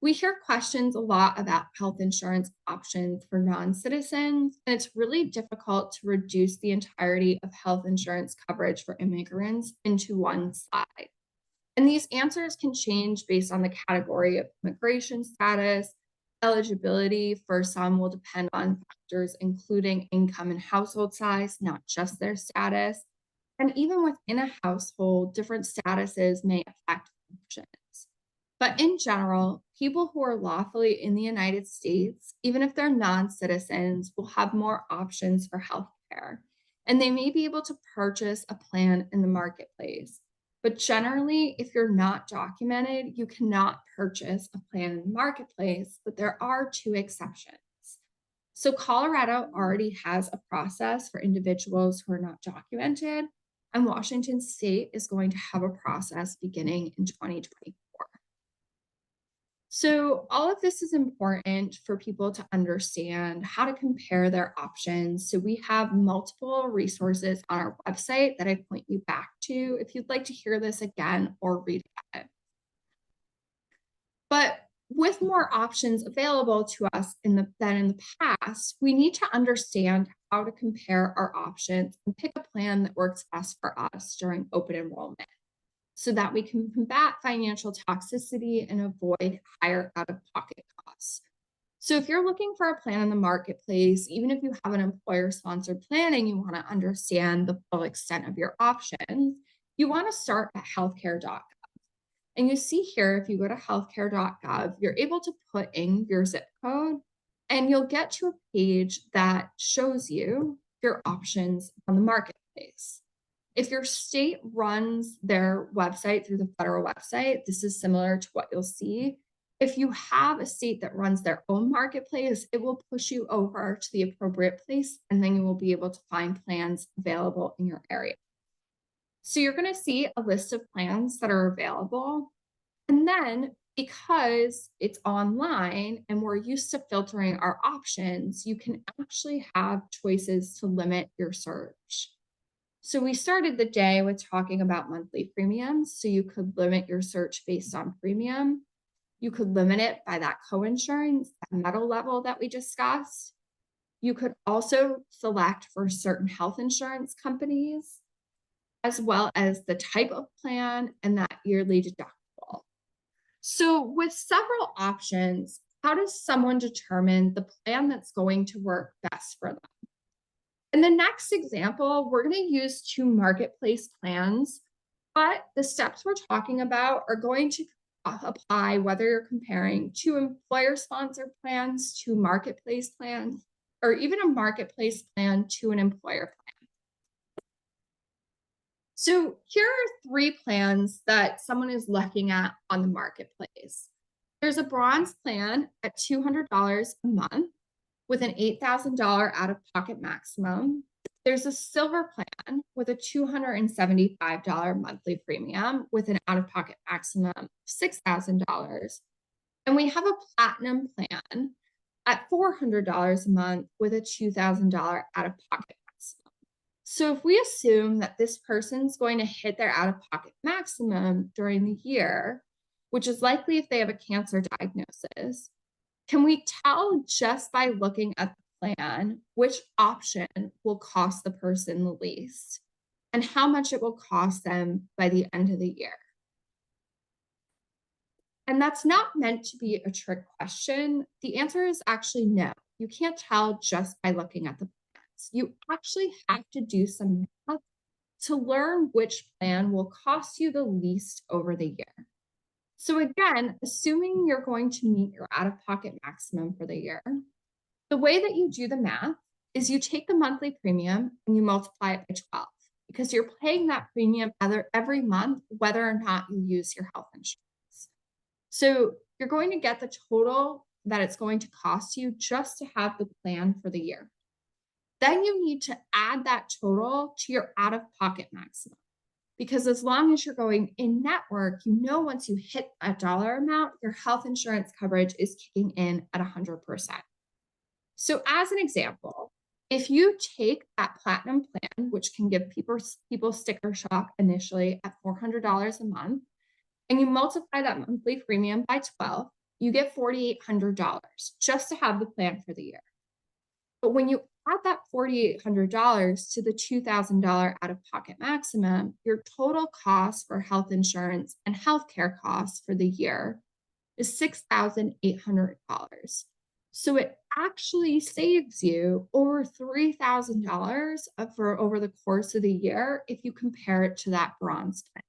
We hear questions a lot about health insurance options for non-citizens, and it's really difficult to reduce the entirety of health insurance coverage for immigrants into one slide. And these answers can change based on the category of immigration status. Eligibility for some will depend on factors including income and household size, not just their status. And even within a household, different statuses may affect options. But in general, people who are lawfully in the United States, even if they're non-citizens, will have more options for healthcare. And they may be able to purchase a plan in the marketplace. But generally, if you're not documented, you cannot purchase a plan in the marketplace, but there are two exceptions. So Colorado already has a process for individuals who are not documented, and Washington State is going to have a process beginning in 2024. So all of this is important for people to understand how to compare their options. So we have multiple resources on our website that I point you back to if you'd like to hear this again or read it. But with more options available to us than in the past, we need to understand how to compare our options and pick a plan that works best for us during open enrollment, so that we can combat financial toxicity and avoid higher out-of-pocket costs. So if you're looking for a plan in the marketplace, even if you have an employer-sponsored plan and you want to understand the full extent of your options, you want to start at healthcare.gov. And you see here, if you go to healthcare.gov, you're able to put in your zip code, and you'll get to a page that shows you your options on the marketplace. If your state runs their website through the federal website, this is similar to what you'll see. If you have a state that runs their own marketplace, it will push you over to the appropriate place, and then you will be able to find plans available in your area. So you're going to see a list of plans that are available. And then because it's online and we're used to filtering our options, you can actually have choices to limit your search. So we started the day with talking about monthly premiums. So you could limit your search based on premium. You could limit it by that coinsurance, that metal level that we discussed. You could also select for certain health insurance companies, as well as the type of plan and that yearly deductible. So with several options, how does someone determine the plan that's going to work best for them? In the next example, we're going to use two marketplace plans, but the steps we're talking about are going to apply whether you're comparing two employer-sponsored plans to marketplace plans, or even a marketplace plan to an employer plan. So here are three plans that someone is looking at on the marketplace. There's a bronze plan at $200 a month with an $8,000 out-of-pocket maximum. There's a silver plan with a $275 monthly premium with an out-of-pocket maximum of $6,000. And we have a platinum plan at $400 a month with a $2,000 out-of-pocket maximum. So if we assume that this person's going to hit their out-of-pocket maximum during the year, which is likely if they have a cancer diagnosis, can we tell just by looking at the plan which option will cost the person the least and how much it will cost them by the end of the year? And that's not meant to be a trick question. The answer is actually no. You can't tell just by looking at the plans. You actually have to do some math to learn which plan will cost you the least over the year. So again, assuming you're going to meet your out-of-pocket maximum for the year, the way that you do the math is you take the monthly premium and you multiply it by 12 because you're paying that premium every month, whether or not you use your health insurance. So you're going to get the total that it's going to cost you just to have the plan for the year. Then you need to add that total to your out-of-pocket maximum. Because as long as you're going in network, you know once you hit that dollar amount, your health insurance coverage is kicking in at 100%. So as an example, if you take that platinum plan, which can give people sticker shock initially at $400 a month, and you multiply that monthly premium by 12, you get $4,800 just to have the plan for the year. But when you add that $4,800 to the $2,000 out-of-pocket maximum, your total cost for health insurance and healthcare costs for the year is $6,800. So it actually saves you over $3,000 for over the course of the year if you compare it to that bronze plan.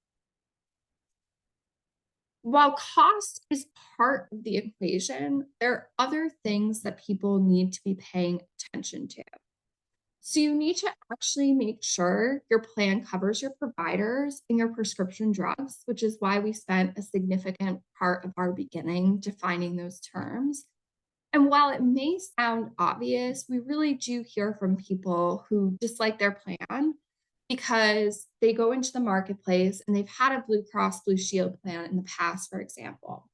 While cost is part of the equation, there are other things that people need to be paying attention to. So you need to actually make sure your plan covers your providers and your prescription drugs, which is why we spent a significant part of our beginning defining those terms. And while it may sound obvious, we really do hear from people who dislike their plan because they go into the marketplace and they've had a Blue Cross Blue Shield plan in the past, for example.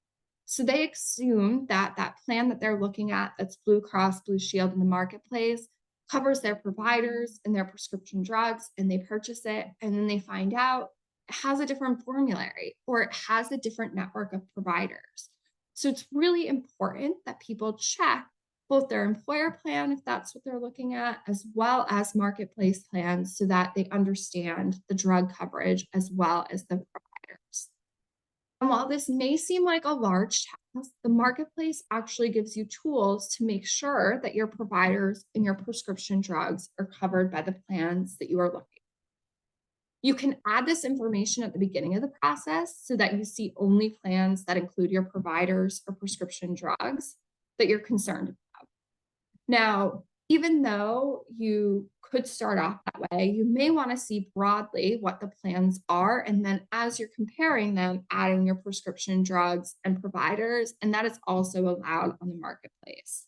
So they assume that that plan that they're looking at that's Blue Cross Blue Shield in the marketplace covers their providers and their prescription drugs, and they purchase it and then they find out it has a different formulary or it has a different network of providers. So it's really important that people check both their employer plan, if that's what they're looking at, as well as marketplace plans so that they understand the drug coverage as well as the providers. And while this may seem like a large task, the marketplace actually gives you tools to make sure that your providers and your prescription drugs are covered by the plans that you are looking at. You can add this information at the beginning of the process so that you see only plans that include your providers or prescription drugs that you're concerned about. Now, even though you could start off that way, you may want to see broadly what the plans are. And then as you're comparing them, adding your prescription drugs and providers, and that is also allowed on the marketplace.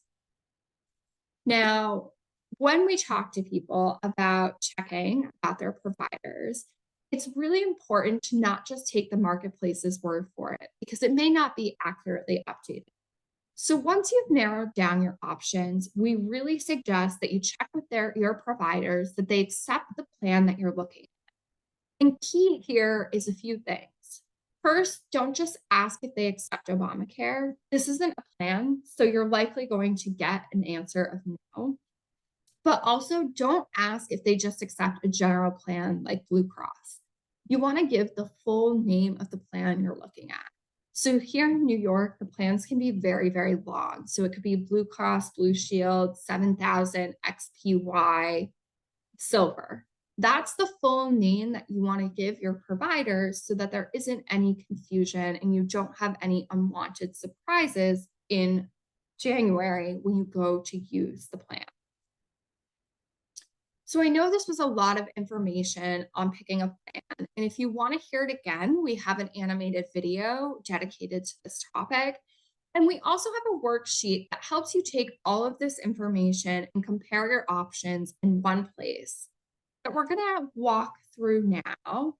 Now, when we talk to people about checking about their providers, it's really important to not just take the marketplace's word for it because it may not be accurately updated. So once you've narrowed down your options, we really suggest that you check with your providers that they accept the plan that you're looking at. And key here is a few things. First, don't just ask if they accept Obamacare. This isn't a plan, so you're likely going to get an answer of no. But also don't ask if they just accept a general plan like Blue Cross. You want to give the full name of the plan you're looking at. So here in New York, the plans can be very, very long. So it could be Blue Cross Blue Shield 7000 XPY Silver. That's the full name that you want to give your providers so that there isn't any confusion and you don't have any unwanted surprises in January when you go to use the plan. So I know this was a lot of information on picking a plan. And if you want to hear it again, we have an animated video dedicated to this topic. And we also have a worksheet that helps you take all of this information and compare your options in one place that we're going to walk through now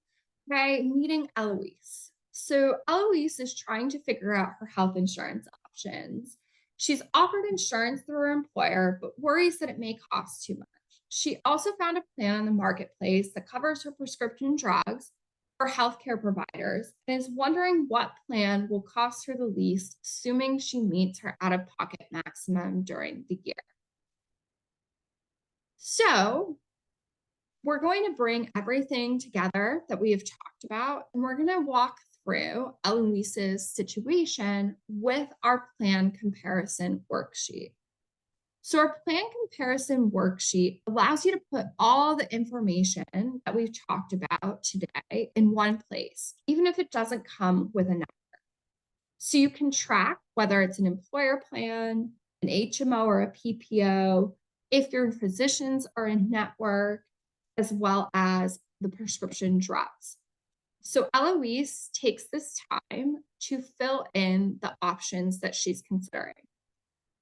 by meeting Eloise. So Eloise is trying to figure out her health insurance options. She's offered insurance through her employer, but worries that it may cost too much. She also found a plan on the marketplace that covers her prescription drugs for healthcare providers and is wondering what plan will cost her the least, assuming she meets her out of pocket maximum during the year. So, we're going to bring everything together that we have talked about, and we're going to walk through Eloise's situation with our plan comparison worksheet. So our plan comparison worksheet allows you to put all the information that we've talked about today in one place, even if it doesn't come with a number. So you can track whether it's an employer plan, an HMO or a PPO, if your physicians are in network, as well as the prescription drugs. So Eloise takes this time to fill in the options that she's considering.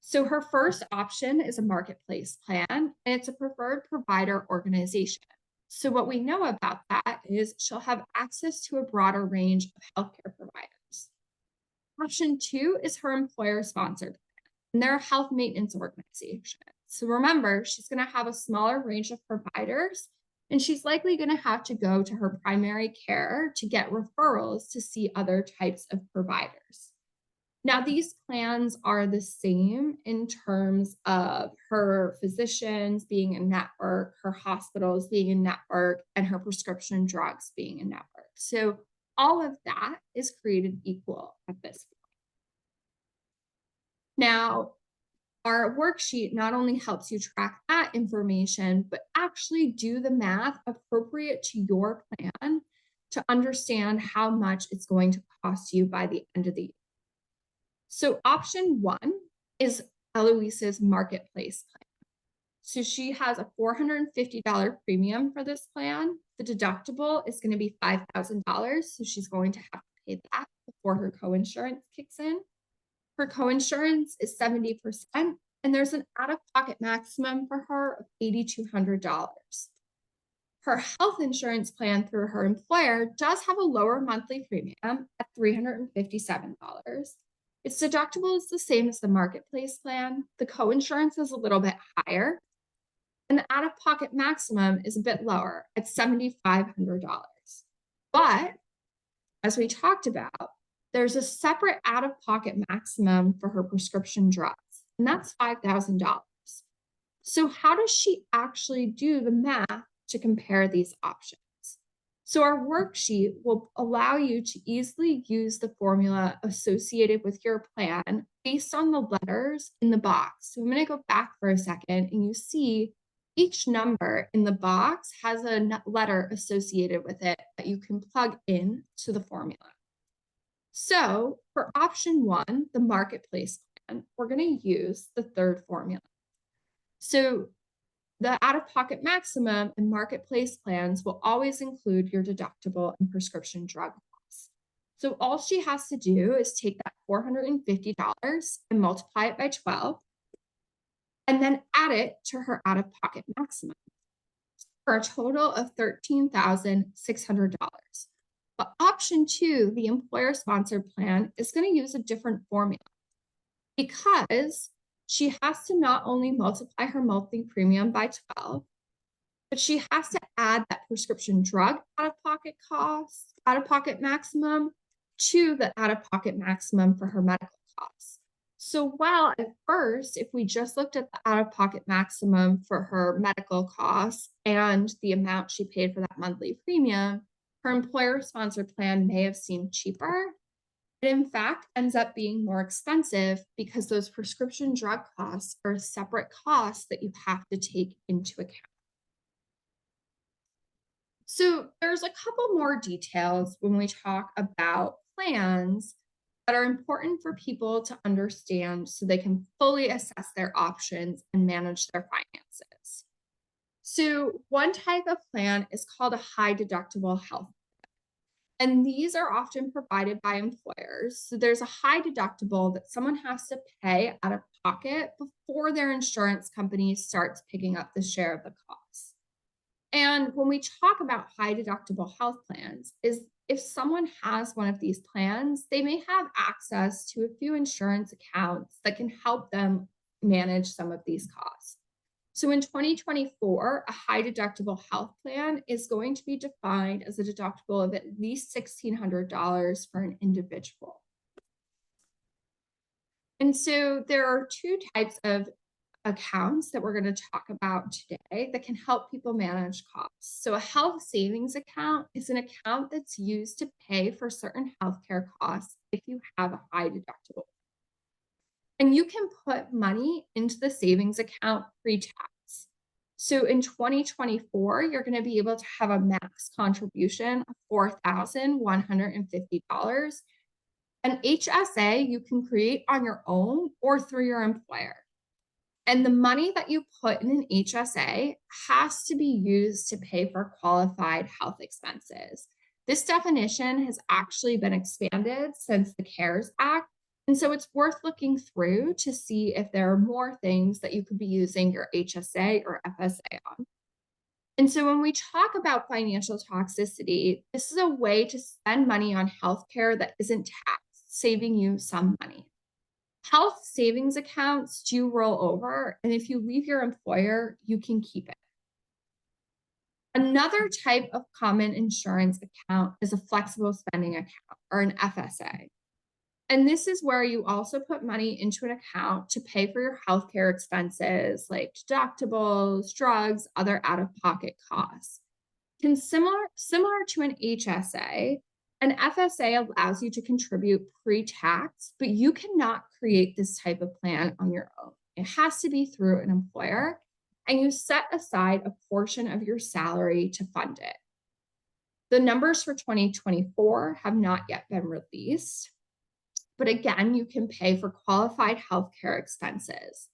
So her first option is a marketplace plan, and it's a preferred provider organization. So what we know about that is she'll have access to a broader range of healthcare providers. Option 2 is her employer-sponsored plan, and they're a health maintenance organization. So remember, she's going to have a smaller range of providers, and she's likely going to have to go to her primary care to get referrals to see other types of providers. Now, these plans are the same in terms of her physicians being in network, her hospitals being in network, and her prescription drugs being in network. So all of that is created equal at this point. Now, our worksheet not only helps you track that information, but actually do the math appropriate to your plan to understand how much it's going to cost you by the end of the year. So option 1 is Eloise's marketplace plan. So she has a $450 premium for this plan. The deductible is going to be $5,000. So she's going to have to pay that before her coinsurance kicks in. Her coinsurance is 70%, and there's an out-of-pocket maximum for her of $8,200. Her health insurance plan through her employer does have a lower monthly premium at $357. Its deductible is the same as the marketplace plan. The coinsurance is a little bit higher, and the out-of-pocket maximum is a bit lower at $7,500. But as we talked about, there's a separate out-of-pocket maximum for her prescription drugs, and that's $5,000. So how does she actually do the math to compare these options? So our worksheet will allow you to easily use the formula associated with your plan based on the letters in the box. So I'm going to go back for a second, and you see each number in the box has a letter associated with it that you can plug in to the formula. So for option 1, the marketplace plan, we're going to use the third formula. So the out-of-pocket maximum and marketplace plans will always include your deductible and prescription drug costs. So all she has to do is take that $450 and multiply it by 12, and then add it to her out-of-pocket maximum for a total of $13,600. But option 2, the employer-sponsored plan, is going to use a different formula because she has to not only multiply her monthly premium by 12, but she has to add that prescription drug out-of-pocket cost, out-of-pocket maximum to the out-of-pocket maximum for her medical costs. So while at first, if we just looked at the out-of-pocket maximum for her medical costs and the amount she paid for that monthly premium, her employer-sponsored plan may have seemed cheaper. It in fact ends up being more expensive because those prescription drug costs are a separate cost that you have to take into account. So there's a couple more details when we talk about plans that are important for people to understand so they can fully assess their options and manage their finances. So one type of plan is called a high deductible health plan. And these are often provided by employers. So there's a high deductible that someone has to pay out of pocket before their insurance company starts picking up the share of the costs. And when we talk about high deductible health plans, is if someone has one of these plans, they may have access to a few insurance accounts that can help them manage some of these costs. So in 2024, a high deductible health plan is going to be defined as a deductible of at least $1,600 for an individual. And so there are two types of accounts that we're going to talk about today that can help people manage costs. So a health savings account is an account that's used to pay for certain healthcare costs if you have a high deductible. And you can put money into the savings account pre-tax. So in 2024, you're going to be able to have a max contribution of $4,150. An HSA you can create on your own or through your employer. And the money that you put in an HSA has to be used to pay for qualified health expenses. This definition has actually been expanded since the CARES Act. And so it's worth looking through to see if there are more things that you could be using your HSA or FSA on. And so when we talk about financial toxicity, this is a way to spend money on healthcare that isn't taxed, saving you some money. Health savings accounts do roll over, and if you leave your employer, you can keep it. Another type of common insurance account is a flexible spending account, or an FSA. And this is where you also put money into an account to pay for your healthcare expenses like deductibles, drugs, other out-of-pocket costs. Similar to an HSA, an FSA allows you to contribute pre-tax, but you cannot create this type of plan on your own. It has to be through an employer, and you set aside a portion of your salary to fund it. The numbers for 2024 have not yet been released, but again, you can pay for qualified healthcare expenses.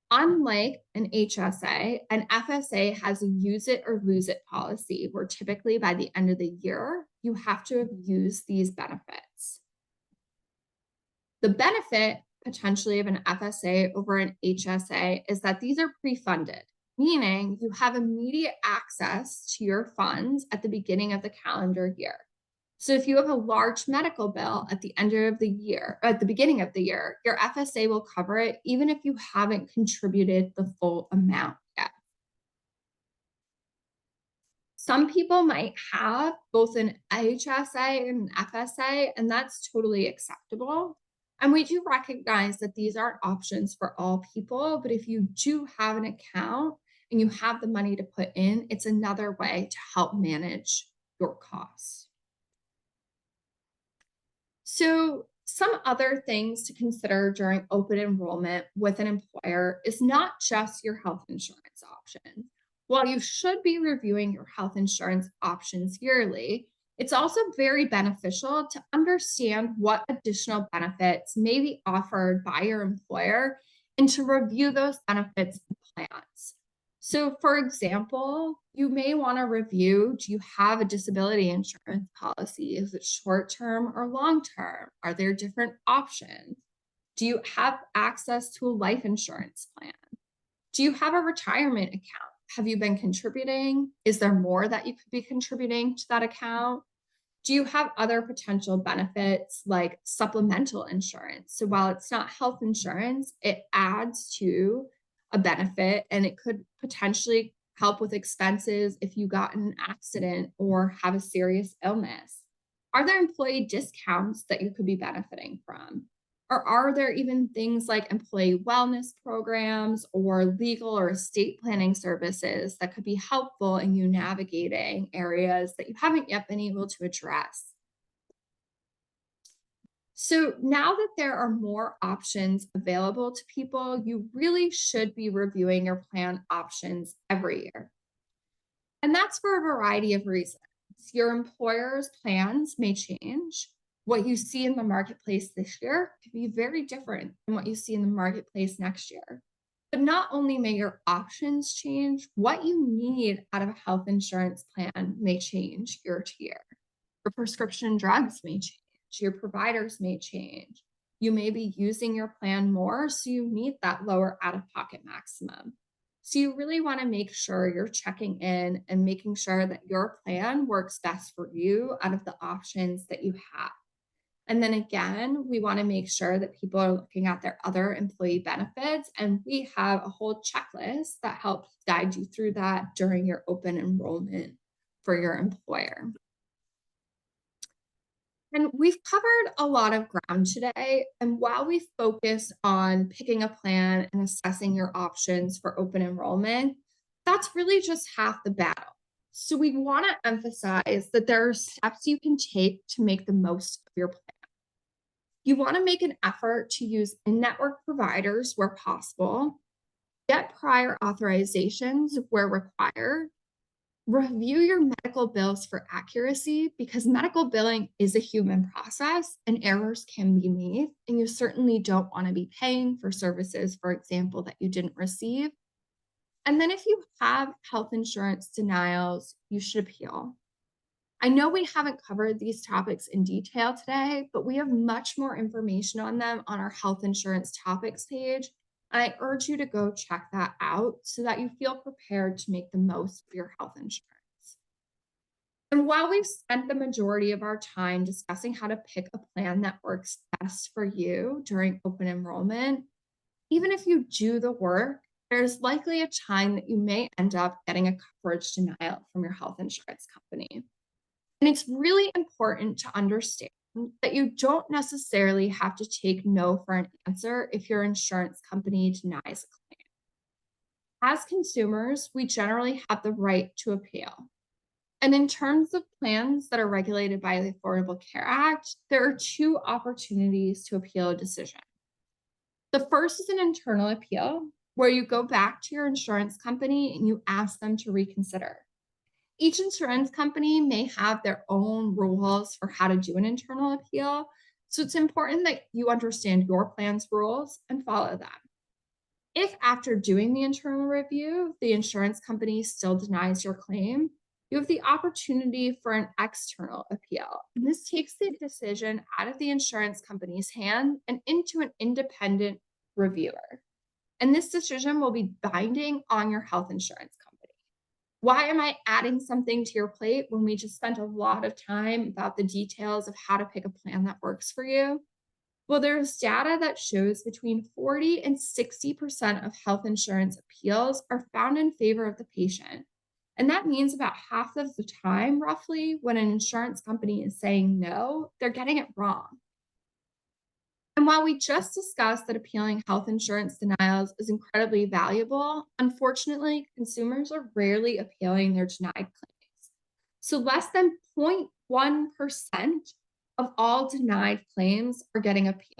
Unlike an HSA, an FSA has a use it or lose it policy, where typically by the end of the year, you have to have used these benefits. The benefit potentially of an FSA over an HSA is that these are pre-funded, meaning you have immediate access to your funds at the beginning of the calendar year. So if you have a large medical bill at the end of the year, at the beginning of the year, your FSA will cover it even if you haven't contributed the full amount yet. Some people might have both an HSA and an FSA, and that's totally acceptable. And we do recognize that these aren't options for all people, but if you do have an account and you have the money to put in, it's another way to help manage your costs. So some other things to consider during open enrollment with an employer is not just your health insurance options. While you should be reviewing your health insurance options yearly, it's also very beneficial to understand what additional benefits may be offered by your employer and to review those benefits and plans. So for example, you may want to review, do you have a disability insurance policy? Is it short-term or long-term? Are there different options? Do you have access to a life insurance plan? Do you have a retirement account? Have you been contributing? Is there more that you could be contributing to that account? Do you have other potential benefits like supplemental insurance? So while it's not health insurance, it adds to a benefit and it could potentially help with expenses if you got in an accident or have a serious illness. Are there employee discounts that you could be benefiting from? Or are there even things like employee wellness programs or legal or estate planning services that could be helpful in you navigating areas that you haven't yet been able to address? So now that there are more options available to people, you really should be reviewing your plan options every year. And that's for a variety of reasons. Your employer's plans may change. What you see in the marketplace this year could be very different than what you see in the marketplace next year. But not only may your options change, what you need out of a health insurance plan may change year to year. Your prescription drugs may change. Your providers may change. You may be using your plan more, so you need that lower out-of-pocket maximum. So you really want to make sure you're checking in and making sure that your plan works best for you out of the options that you have. And then again, we want to make sure that people are looking at their other employee benefits. And we have a whole checklist that helps guide you through that during your open enrollment for your employer. And we've covered a lot of ground today. And while we focus on picking a plan and assessing your options for open enrollment, that's really just half the battle. So we want to emphasize that there are steps you can take to make the most of your plan. You want to make an effort to use in-network providers where possible, get prior authorizations where required, review your medical bills for accuracy because medical billing is a human process and errors can be made. And you certainly don't want to be paying for services, for example, that you didn't receive. And then if you have health insurance denials, you should appeal. I know we haven't covered these topics in detail today, but we have much more information on them on our health insurance topics page. And I urge you to go check that out so that you feel prepared to make the most of your health insurance. And while we've spent the majority of our time discussing how to pick a plan that works best for you during open enrollment, even if you do the work, there's likely a time that you may end up getting a coverage denial from your health insurance company. And it's really important to understand that you don't necessarily have to take no for an answer if your insurance company denies a claim. As consumers, we generally have the right to appeal. And in terms of plans that are regulated by the Affordable Care Act, there are two opportunities to appeal a decision. The first is an internal appeal, where you go back to your insurance company and you ask them to reconsider. Each insurance company may have their own rules for how to do an internal appeal, so it's important that you understand your plan's rules and follow them. If after doing the internal review, the insurance company still denies your claim, you have the opportunity for an external appeal. And this takes the decision out of the insurance company's hand and into an independent reviewer. And this decision will be binding on your health insurance company. Why am I adding something to your plate when we just spent a lot of time about the details of how to pick a plan that works for you? Well, there's data that shows between 40 and 60% of health insurance appeals are found in favor of the patient. And that means about half of the time, roughly, when an insurance company is saying no, they're getting it wrong. And while we just discussed that appealing health insurance denials is incredibly valuable, unfortunately, consumers are rarely appealing their denied claims. So less than 0.1% of all denied claims are getting appealed.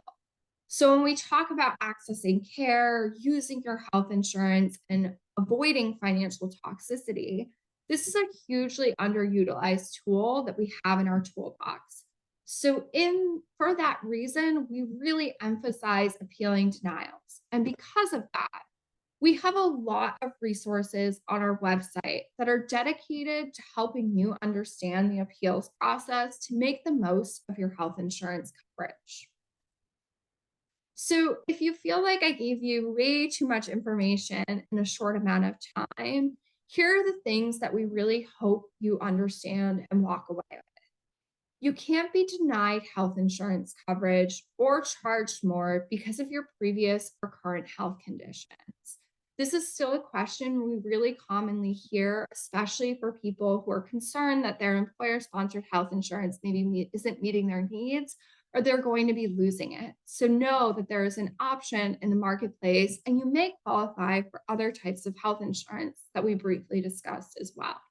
So when we talk about accessing care, using your health insurance, and avoiding financial toxicity, this is a hugely underutilized tool that we have in our toolbox. So for that reason, we really emphasize appealing denials. And because of that, we have a lot of resources on our website that are dedicated to helping you understand the appeals process to make the most of your health insurance coverage. So if you feel like I gave you way too much information in a short amount of time, here are the things that we really hope you understand and walk away with. You can't be denied health insurance coverage or charged more because of your previous or current health conditions. This is still a question we really commonly hear, especially for people who are concerned that their employer-sponsored health insurance maybe isn't meeting their needs or they're going to be losing it. So know that there is an option in the marketplace and you may qualify for other types of health insurance that we briefly discussed as well.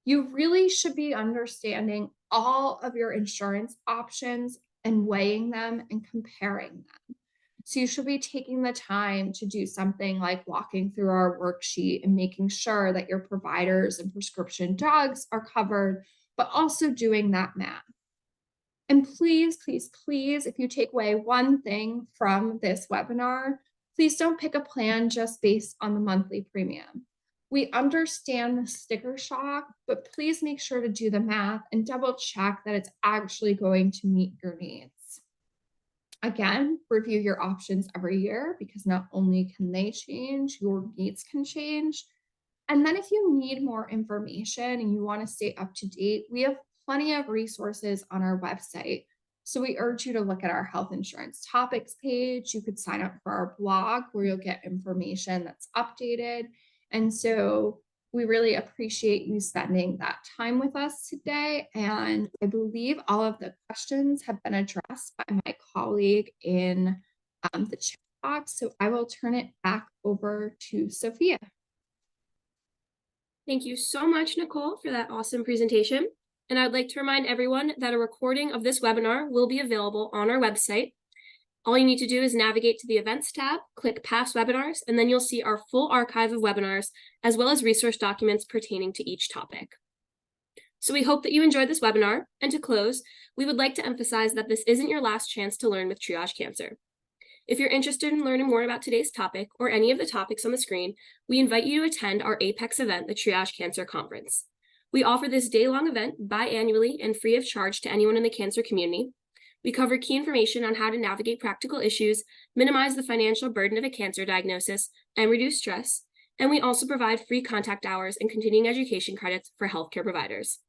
You really should be understanding all of your insurance options and weighing them and comparing them. So you should be taking the time to do something like walking through our worksheet and making sure that your providers and prescription drugs are covered, but also doing that math. And please, please, please, if you take away one thing from this webinar, please don't pick a plan just based on the monthly premium. We understand the sticker shock, but please make sure to do the math and double check that it's actually going to meet your needs. Again, review your options every year because not only can they change, your needs can change. And then if you need more information and you want to stay up to date, we have plenty of resources on our website. So we urge you to look at our health insurance topics page. You could sign up for our blog where you'll get information that's updated. And so we really appreciate you spending that time with us today. And I believe all of the questions have been addressed by my colleague in the chat box. So I will turn it back over to Sophia. Thank you so much, Nicole, for that awesome presentation. And I'd like to remind everyone that a recording of this webinar will be available on our website. All you need to do is navigate to the Events tab, click Past Webinars, and then you'll see our full archive of webinars, as well as resource documents pertaining to each topic. So we hope that you enjoyed this webinar. And to close, we would like to emphasize that this isn't your last chance to learn with Triage Cancer. If you're interested in learning more about today's topic or any of the topics on the screen, we invite you to attend our Apex event, the Triage Cancer Conference. We offer this day-long event biannually and free of charge to anyone in the cancer community. We cover key information on how to navigate practical issues, minimize the financial burden of a cancer diagnosis, and reduce stress. And we also provide free contact hours and continuing education credits for healthcare providers.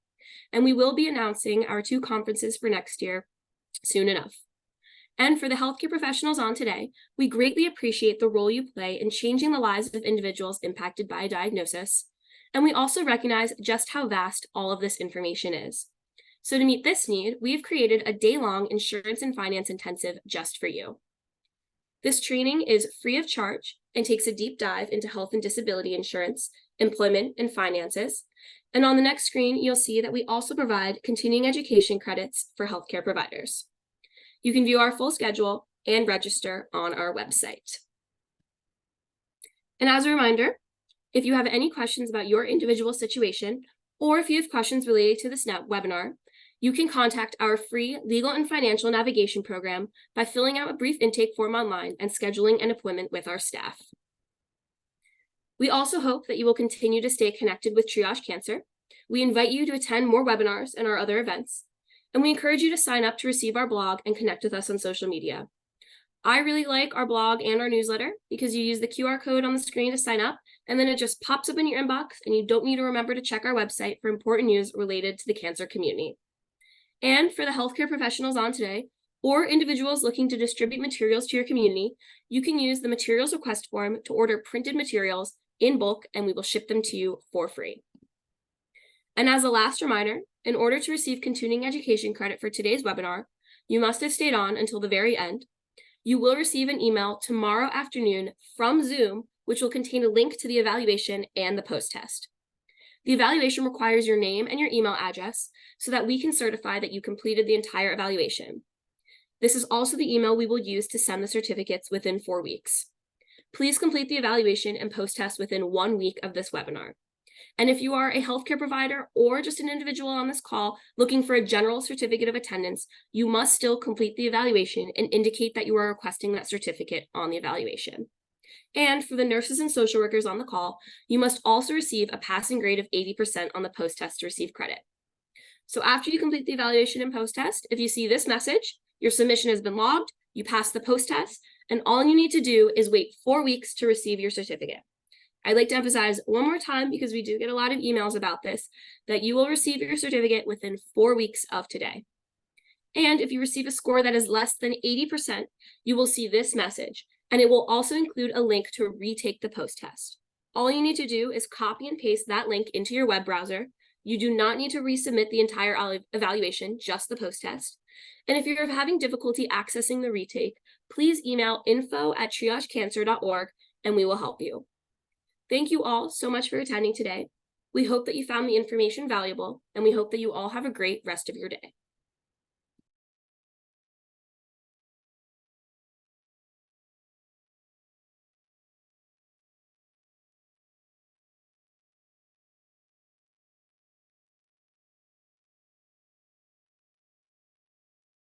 And we will be announcing our 2 conferences for next year soon enough. And for the healthcare professionals on today, we greatly appreciate the role you play in changing the lives of individuals impacted by a diagnosis. And we also recognize just how vast all of this information is. So to meet this need, we've created a day-long insurance and finance intensive just for you. This training is free of charge and takes a deep dive into health and disability insurance, employment, and finances. And on the next screen, you'll see that we also provide continuing education credits for healthcare providers. You can view our full schedule and register on our website. And as a reminder, if you have any questions about your individual situation, or if you have questions related to this webinar, you can contact our free legal and financial navigation program by filling out a brief intake form online and scheduling an appointment with our staff. We also hope that you will continue to stay connected with Triage Cancer. We invite you to attend more webinars and our other events, and we encourage you to sign up to receive our blog and connect with us on social media. I really like our blog and our newsletter because you use the QR code on the screen to sign up, and then it just pops up in your inbox, and you don't need to remember to check our website for important news related to the cancer community. And for the healthcare professionals on today, or individuals looking to distribute materials to your community, you can use the materials request form to order printed materials in bulk, and we will ship them to you for free. And as a last reminder, in order to receive continuing education credit for today's webinar, you must have stayed on until the very end. You will receive an email tomorrow afternoon from Zoom, which will contain a link to the evaluation and the post-test. The evaluation requires your name and your email address so that we can certify that you completed the entire evaluation. This is also the email we will use to send the certificates within 4 weeks. Please complete the evaluation and post-test within 1 week of this webinar. And if you are a healthcare provider or just an individual on this call looking for a general certificate of attendance, you must still complete the evaluation and indicate that you are requesting that certificate on the evaluation. And for the nurses and social workers on the call, you must also receive a passing grade of 80% on the post-test to receive credit. So after you complete the evaluation and post-test, if you see this message, your submission has been logged, you passed the post-test, and all you need to do is wait 4 weeks to receive your certificate. I'd like to emphasize one more time, because we do get a lot of emails about this, that you will receive your certificate within 4 weeks of today. And if you receive a score that is less than 80%, you will see this message, and it will also include a link to retake the post-test. All you need to do is copy and paste that link into your web browser. You do not need to resubmit the entire evaluation, just the post-test. And if you're having difficulty accessing the retake, please email info@triagecancer.org and we will help you. Thank you all so much for attending today. We hope that you found the information valuable, and we hope that you all have a great rest of your day.